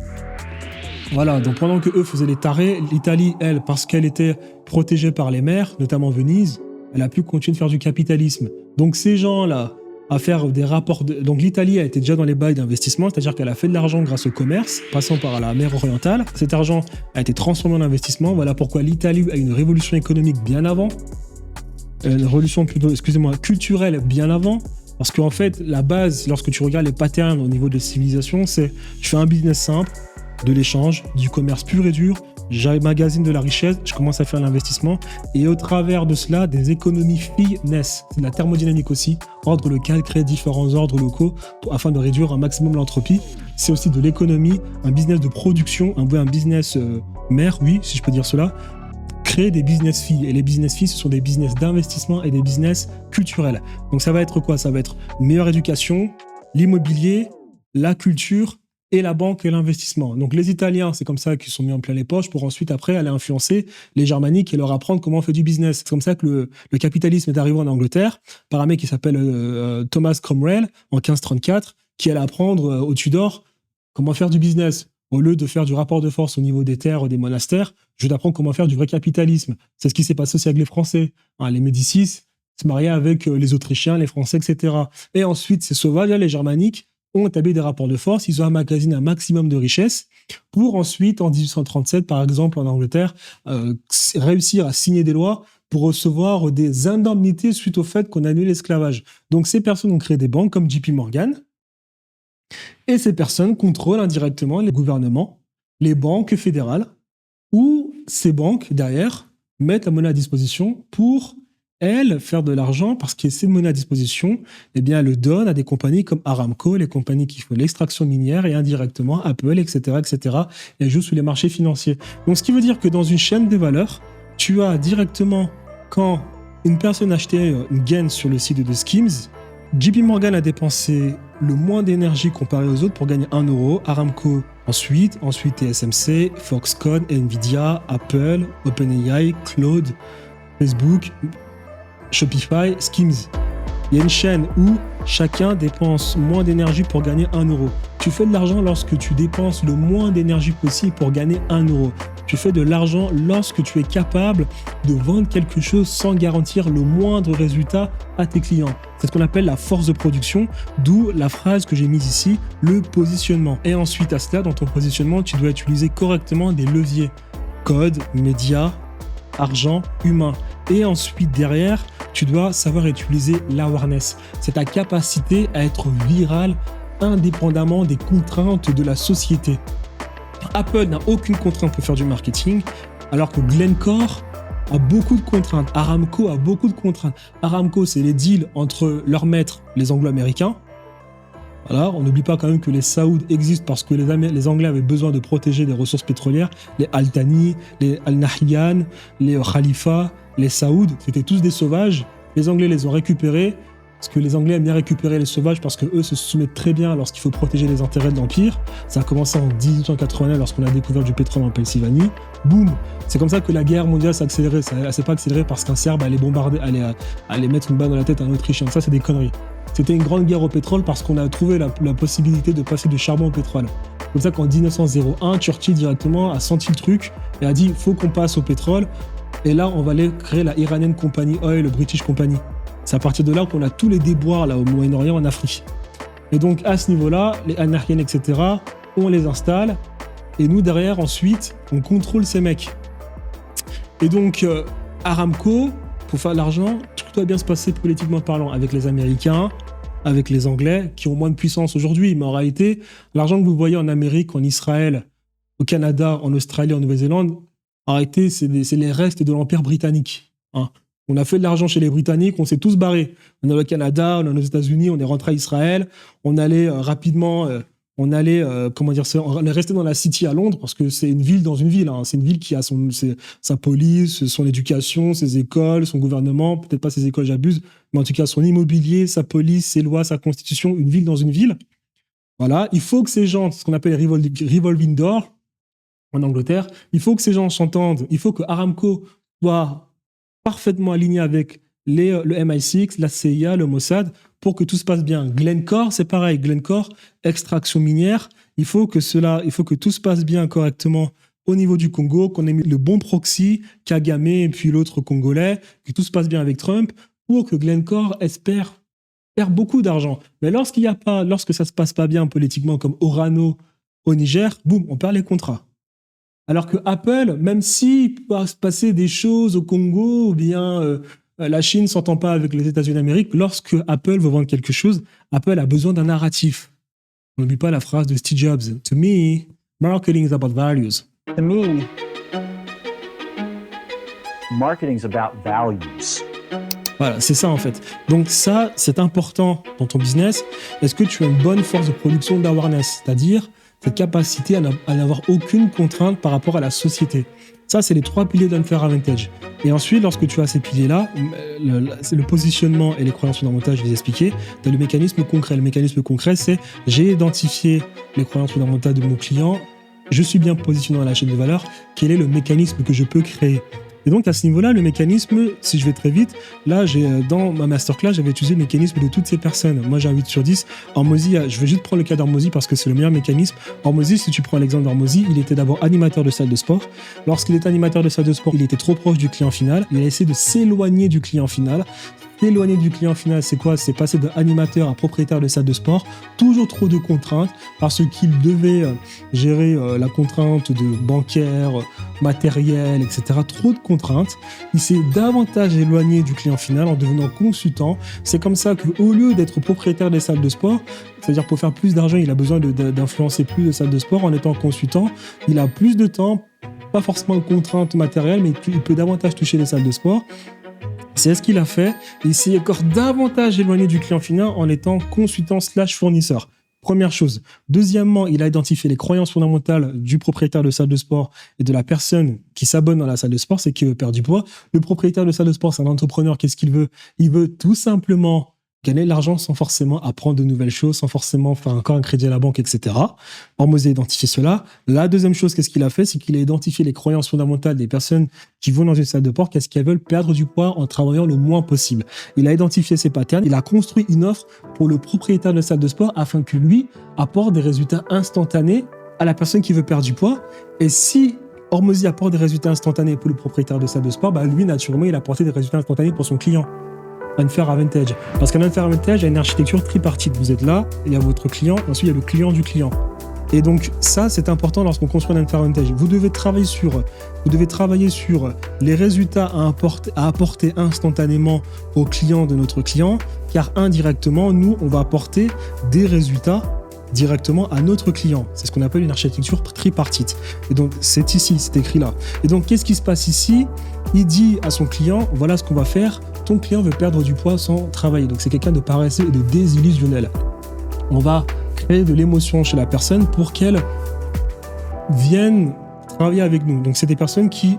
Voilà, donc pendant que eux faisaient les tarés, l'Italie, elle, parce qu'elle était protégée par les mers, notamment Venise, elle a pu continuer de faire du capitalisme. Donc ces gens-là, à faire des rapports... Donc l'Italie a été déjà dans les bails d'investissement, c'est-à-dire qu'elle a fait de l'argent grâce au commerce, passant par la mer orientale. Cet argent a été transformé en investissement. Voilà pourquoi l'Italie a une révolution économique bien avant, une révolution plutôt, culturelle bien avant. Parce qu'en fait, la base, lorsque tu regardes les patterns au niveau de civilisation, c'est je fais un business simple, de l'échange, du commerce pur et dur, j'emmagasine de la richesse, je commence à faire l'investissement, et au travers de cela, des économies filles naissent. C'est de la thermodynamique aussi, ordre local, créer différents ordres locaux afin de réduire un maximum l'entropie. C'est aussi de l'économie, un business de production, un business mère, oui, si je peux dire cela, créer des business filles. Et les business filles, ce sont des business d'investissement et des business culturels. Donc ça va être quoi? Ça va être une meilleure éducation, l'immobilier, la culture, et la banque et l'investissement. Donc les Italiens, c'est comme ça qu'ils sont mis en plein les poches pour ensuite après aller influencer les Germaniques et leur apprendre comment on fait du business. C'est comme ça que le capitalisme est arrivé en Angleterre par un mec qui s'appelle Thomas Cromwell en 1534, qui allait apprendre aux Tudors comment faire du business. Au lieu de faire du rapport de force au niveau des terres, des monastères, je vais apprendre comment faire du vrai capitalisme. C'est ce qui s'est passé aussi avec les Français. Les Médicis se mariaient avec les Autrichiens, les Français, etc. Et ensuite, ces sauvages, les Germaniques, ont établi des rapports de force, ils ont emmagasiné un maximum de richesses pour ensuite, en 1837, par exemple, en Angleterre, réussir à signer des lois pour recevoir des indemnités suite au fait qu'on annule l'esclavage. Donc ces personnes ont créé des banques comme JP Morgan, et ces personnes contrôlent indirectement les gouvernements, les banques fédérales, où ces banques, derrière, mettent la monnaie à disposition pour elles, faire de l'argent, parce que ces monnaies à disposition, eh bien, elles le donnent à des compagnies comme Aramco, les compagnies qui font l'extraction minière, et indirectement Apple, etc., etc., et jouent sur les marchés financiers. Donc, ce qui veut dire que dans une chaîne de valeur, tu as directement, quand une personne achetait une gaine sur le site de Skims, JP Morgan a dépensé le moins d'énergie comparé aux autres pour gagner 1 euro, Aramco ensuite TSMC, Foxconn, Nvidia, Apple, OpenAI, Claude, Facebook, Shopify, Skims. Il y a une chaîne où chacun dépense moins d'énergie pour gagner 1 euro. Tu fais de l'argent lorsque tu dépenses le moins d'énergie possible pour gagner 1 euro. Tu fais de l'argent lorsque tu es capable de vendre quelque chose sans garantir le moindre résultat à tes clients. C'est ce qu'on appelle la force de production, d'où la phrase que j'ai mise ici, le positionnement. Et ensuite à cela, dans ton positionnement, tu dois utiliser correctement des leviers. Code, médias, argent, humain. Et ensuite, derrière, tu dois savoir utiliser l'awareness. C'est ta capacité à être viral indépendamment des contraintes de la société. Apple n'a aucune contrainte pour faire du marketing, alors que Glencore a beaucoup de contraintes. Aramco a beaucoup de contraintes. Aramco, c'est les deals entre leurs maîtres, les anglo-américains. Voilà, on n'oublie pas quand même que les Saouds existent parce que les Anglais avaient besoin de protéger des ressources pétrolières. Les Al-Thani, les Al-Nahyan, les Khalifa, les Saouds, c'était tous des sauvages. Les Anglais les ont récupérés, parce que les Anglais aiment bien récupérer les sauvages parce qu'eux se soumettent très bien lorsqu'il faut protéger les intérêts de l'Empire. Ça a commencé en 1889 lorsqu'on a découvert du pétrole en Pennsylvanie. Boum! C'est comme ça que la guerre mondiale s'est accélérée. Elle s'est pas accélérée parce qu'un Serbe allait bombarder, allait mettre une balle dans la tête à un Autrichien. Ça, c'est des conneries. C'était une grande guerre au pétrole parce qu'on a trouvé la possibilité de passer du charbon au pétrole. C'est comme ça qu'en 1901, Churchill directement a senti le truc et a dit « faut qu'on passe au pétrole ». Et là, on va aller créer la Iranian Company Oil, le British Company. C'est à partir de là qu'on a tous les déboires là, au Moyen-Orient, en Afrique. Et donc, à ce niveau-là, les Anariens, etc., on les installe. Et nous, derrière, ensuite, on contrôle ces mecs. Et donc, Aramco, pour faire de l'argent, tout doit bien se passer politiquement parlant avec les Américains, avec les Anglais, qui ont moins de puissance aujourd'hui. Mais en réalité, l'argent que vous voyez en Amérique, en Israël, au Canada, en Australie, en Nouvelle-Zélande, en réalité, c'est les restes de l'Empire britannique. Hein. On a fait de l'argent chez les Britanniques, on s'est tous barrés. On est au Canada, on est aux États-Unis, on est rentré à Israël, on allait rapidement, on est resté dans la City à Londres parce que c'est une ville dans une ville. Hein. C'est une ville qui a sa police, son éducation, ses écoles, son gouvernement, peut-être pas ses écoles, j'abuse, mais en tout cas son immobilier, sa police, ses lois, sa constitution, une ville dans une ville. Voilà, il faut que ces gens, ce qu'on appelle les revolving doors en Angleterre, il faut que ces gens s'entendent, il faut que Aramco soit parfaitement aligné avec le MI6, la CIA, le Mossad, pour que tout se passe bien. Glencore, c'est pareil. Glencore, extraction minière. Il faut que tout se passe bien correctement au niveau du Congo, qu'on ait mis le bon proxy, Kagame et puis l'autre Congolais, que tout se passe bien avec Trump, pour que Glencore espère faire beaucoup d'argent. Mais lorsque ça se passe pas bien politiquement, comme Orano au Niger, boum, on perd les contrats. Alors que Apple, même s'il peut se passer des choses au Congo, ou bien la Chine ne s'entend pas avec les États-Unis d'Amérique, lorsque Apple veut vendre quelque chose, Apple a besoin d'un narratif. On n'oublie pas la phrase de Steve Jobs. To me, marketing is about values. To me, marketing is about values. Voilà, c'est ça en fait. Donc ça, c'est important dans ton business. Est-ce que tu as une bonne force de production d'awareness, c'est-à-dire cette capacité à n'avoir aucune contrainte par rapport à la société. Ça, c'est les 3 piliers d'Unfair Advantage. Et ensuite, lorsque tu as ces piliers-là, le positionnement et les croyances fondamentales, je vais les expliquer, tu as le mécanisme concret. Le mécanisme concret, c'est j'ai identifié les croyances fondamentales de mon client, je suis bien positionné dans la chaîne de valeur, quel est le mécanisme que je peux créer ? Et donc, à ce niveau-là, le mécanisme, si je vais très vite, là, dans ma masterclass, j'avais utilisé le mécanisme de toutes ces personnes. Moi, j'ai un 8 sur 10. Hormozy, je vais juste prendre le cas d'Hormozy parce que c'est le meilleur mécanisme. Hormozy, si tu prends l'exemple d'Hormozy, il était d'abord animateur de salle de sport. Lorsqu'il était animateur de salle de sport, il était trop proche du client final. Il a essayé de s'éloigner du client final. S'éloigner du client final, c'est quoi ? C'est passer d'animateur à propriétaire de salle de sport. Toujours trop de contraintes parce qu'il devait gérer la contrainte de bancaire, matériel, etc. Trop de contraintes. Il s'est davantage éloigné du client final en devenant consultant. C'est comme ça qu'au lieu d'être propriétaire des salles de sport, c'est-à-dire pour faire plus d'argent, il a besoin d'influencer plus de salles de sport. En étant consultant, il a plus de temps, pas forcément de contraintes matérielles, mais il peut davantage toucher les salles de sport. C'est ce qu'il a fait. Il s'est encore davantage éloigné du client final en étant consultant / fournisseur. Première chose. Deuxièmement, il a identifié les croyances fondamentales du propriétaire de salle de sport et de la personne qui s'abonne dans la salle de sport, c'est qu'il veut perdre du poids. Le propriétaire de salle de sport, c'est un entrepreneur. Qu'est-ce qu'il veut ? Il veut tout simplement gagner de l'argent sans forcément apprendre de nouvelles choses, sans forcément faire encore un crédit à la banque, etc. Hormozy a identifié cela. La deuxième chose, qu'est-ce qu'il a fait ? C'est qu'il a identifié les croyances fondamentales des personnes qui vont dans une salle de sport, qu'est-ce qu'elles veulent perdre du poids en travaillant le moins possible. Il a identifié ces patterns, il a construit une offre pour le propriétaire de salle de sport afin que lui apporte des résultats instantanés à la personne qui veut perdre du poids. Et si Hormozy apporte des résultats instantanés pour le propriétaire de salle de sport, lui, naturellement, il a apporté des résultats instantanés pour son client. Unfair Advantage. Parce qu'un Unfair Advantage a une architecture tripartite. Vous êtes là, il y a votre client, ensuite il y a le client du client. Et donc ça, c'est important lorsqu'on construit un Unfair Advantage. Vous devez travailler sur les résultats à apporter instantanément au client de notre client, car indirectement, nous, on va apporter des résultats directement à notre client. C'est ce qu'on appelle une architecture tripartite. Et donc, c'est ici, c'est écrit là. Et donc, qu'est-ce qui se passe ici ? Il dit à son client, voilà ce qu'on va faire. Ton client veut perdre du poids sans travailler. Donc, c'est quelqu'un de paresseux et de désillusionnel. on va créer de l'émotion chez la personne pour qu'elle vienne travailler avec nous. Donc, c'est des personnes qui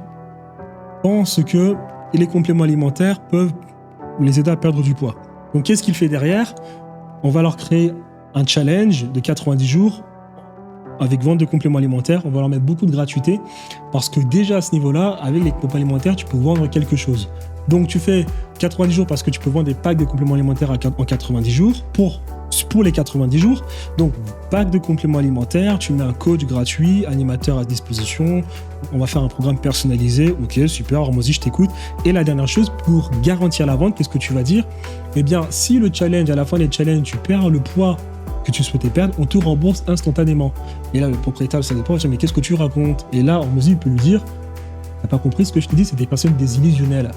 pensent que les compléments alimentaires peuvent les aider à perdre du poids. Donc, qu'est-ce qu'il fait derrière ? On va leur créer un challenge de 90 jours avec vente de compléments alimentaires. On va leur mettre beaucoup de gratuité parce que déjà à ce niveau-là, avec les compléments alimentaires, tu peux vendre quelque chose. Donc, tu fais 90 jours parce que tu peux vendre des packs de compléments alimentaires en 90 jours pour les 90 jours. Donc, pack de compléments alimentaires, tu mets un coach gratuit, animateur à disposition, on va faire un programme personnalisé. Ok, super, Hormozy, je t'écoute. Et la dernière chose, pour garantir la vente, qu'est-ce que tu vas dire ? Eh bien, si le challenge, à la fin des challenges, tu perds le poids que tu souhaitais perdre, on te rembourse instantanément. Et là, le propriétaire de sa dépôt va dire, mais qu'est-ce que tu racontes ? Et là, Hormozy peut lui dire, t'as pas compris ce que je te dis, c'est des personnes désillusionnelles.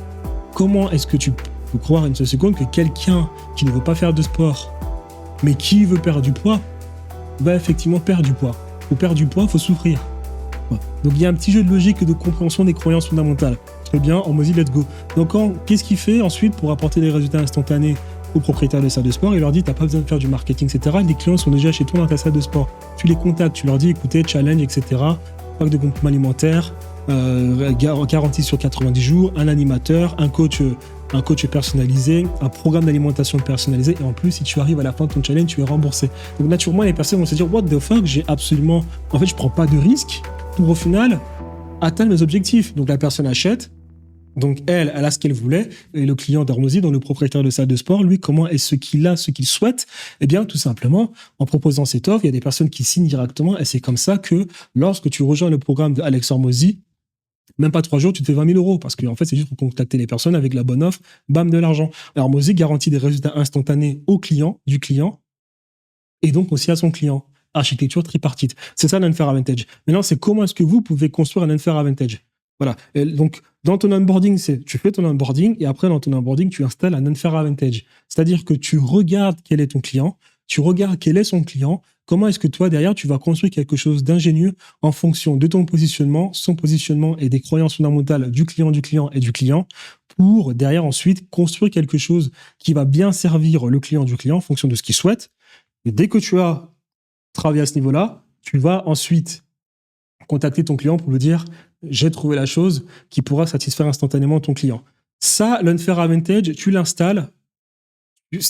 Comment est-ce que tu peux croire une seule seconde que quelqu'un qui ne veut pas faire de sport, mais qui veut perdre du poids, va effectivement perdre du poids. Pour perdre du poids, il faut souffrir. Donc il y a un petit jeu de logique et de compréhension des croyances fondamentales. Très bien, Hormozy, let's go. Donc qu'est-ce qu'il fait ensuite pour apporter des résultats instantanés aux propriétaires de salles de sport ? Il leur dit, t'as pas besoin de faire du marketing, etc. Les clients sont déjà chez toi dans ta salle de sport. Tu les contactes, tu leur dis, écoutez, challenge, etc. Pack de compléments alimentaires, garantie sur 90 jours, un animateur, un coach personnalisé, un programme d'alimentation personnalisé, et en plus, si tu arrives à la fin de ton challenge, tu es remboursé. Donc naturellement, les personnes vont se dire, what the fuck, je prends pas de risque pour au final atteindre mes objectifs. Donc la personne achète, donc elle a ce qu'elle voulait, et le client d'Hormozy, donc le propriétaire de salle de sport, lui, comment est ce qu'il a, ce qu'il souhaite ? Eh bien, tout simplement, en proposant cette offre, il y a des personnes qui signent directement, et c'est comme ça que lorsque tu rejoins le programme d'Alex Hormozy, même pas 3 jours, tu te fais 20 000 euros. Parce qu'en fait, c'est juste pour contacter les personnes avec la bonne offre, bam, de l'argent. Alors, Hormozy garantit des résultats instantanés du client, et donc aussi à son client. Architecture tripartite. C'est ça l'Unfair Advantage. Maintenant, c'est comment est-ce que vous pouvez construire un Unfair Advantage. Voilà. Et donc, dans ton onboarding, tu fais ton onboarding, et après, dans ton onboarding, tu installes un Unfair Advantage. C'est-à-dire que tu regardes quel est ton client, tu regardes quel est son client, comment est-ce que toi, derrière, tu vas construire quelque chose d'ingénieux en fonction de ton positionnement, son positionnement et des croyances fondamentales du client et du client, pour, derrière, ensuite, construire quelque chose qui va bien servir le client du client en fonction de ce qu'il souhaite. Et dès que tu as travaillé à ce niveau-là, tu vas ensuite contacter ton client pour lui dire « j'ai trouvé la chose qui pourra satisfaire instantanément ton client ». Ça, l'Unfair Advantage, tu l'installes,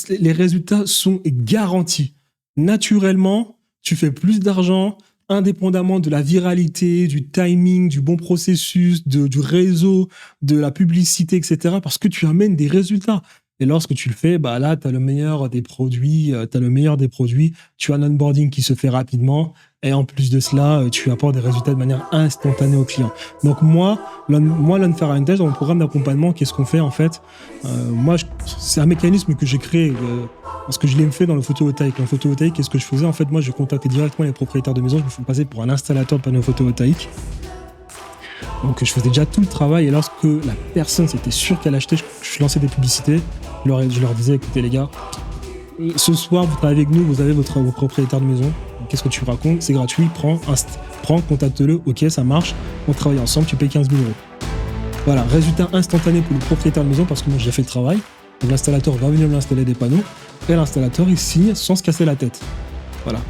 les résultats sont garantis. Naturellement, tu fais plus d'argent indépendamment de la viralité, du timing, du bon processus, du réseau, de la publicité, etc. parce que tu amènes des résultats. Et lorsque tu le fais, bah là, tu as le meilleur des produits, tu as un onboarding qui se fait rapidement, et en plus de cela, tu apportes des résultats de manière instantanée au client. Donc moi, l'Unfair Advantage, dans mon programme d'accompagnement, qu'est-ce qu'on fait en fait ? C'est un mécanisme que j'ai créé, parce que je l'ai fait dans le photovoltaïque. Dans le photovoltaïque, qu'est-ce que je faisais ? En fait, moi, je contactais directement les propriétaires de maisons, je me fais passer pour un installateur de panneaux photovoltaïques. Donc je faisais déjà tout le travail, et lorsque la personne c'était sûr qu'elle achetait, je lançais des publicités, je leur disais, écoutez les gars, ce soir vous travaillez avec nous, vous avez vos propriétaires de maison, qu'est-ce que tu racontes ? C'est gratuit, prends, contacte-le, ok, ça marche, on travaille ensemble, tu payes 15 000 euros. Voilà, résultat instantané pour le propriétaire de maison, parce que moi j'ai fait le travail, donc l'installateur va venir lui installer des panneaux, et l'installateur il signe sans se casser la tête. Voilà.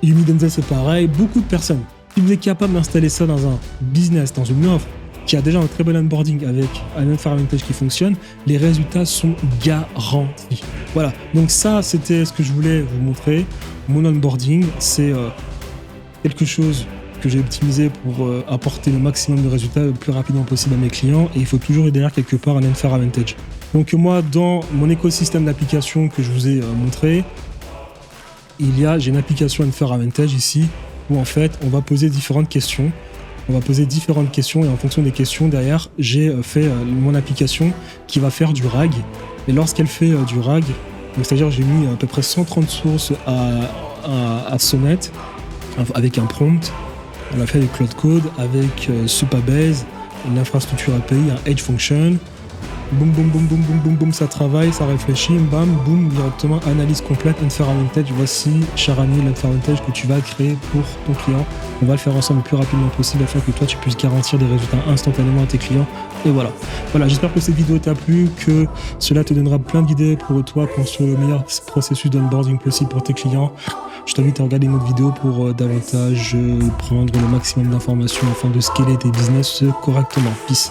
Humidenzel c'est pareil, beaucoup de personnes. Si vous êtes capable d'installer ça dans un business, dans une offre qui a déjà un très bon onboarding avec un Unfair Advantage qui fonctionne, les résultats sont garantis. Voilà, donc ça c'était ce que je voulais vous montrer. Mon onboarding, c'est quelque chose que j'ai optimisé pour apporter le maximum de résultats le plus rapidement possible à mes clients, et il faut toujours derrière quelque part un Unfair Advantage. Donc moi, dans mon écosystème d'applications que je vous ai montré, j'ai une application Unfair Advantage ici, où en fait on va poser différentes questions. Et en fonction des questions derrière, j'ai fait mon application qui va faire du RAG. Et lorsqu'elle fait du RAG, donc c'est-à-dire j'ai mis à peu près 130 sources à soumettre avec un prompt. On l'a fait avec Cloud Code, avec Supabase, une infrastructure API, un Edge Function. Boum, boum, boum, boum, boum, boum, boum, ça travaille, ça réfléchit, bam, boum, directement, analyse complète, Unfair Advantage. Voici, cher ami, l'Unfair Advantage que tu vas créer pour ton client. On va le faire ensemble le plus rapidement possible afin que toi, tu puisses garantir des résultats instantanément à tes clients Et voilà. Voilà, j'espère que cette vidéo t'a plu, que cela te donnera plein d'idées pour toi construire le meilleur processus d'onboarding possible pour tes clients. Je t'invite à regarder notre vidéo pour davantage prendre le maximum d'informations afin de scaler tes business correctement. Peace.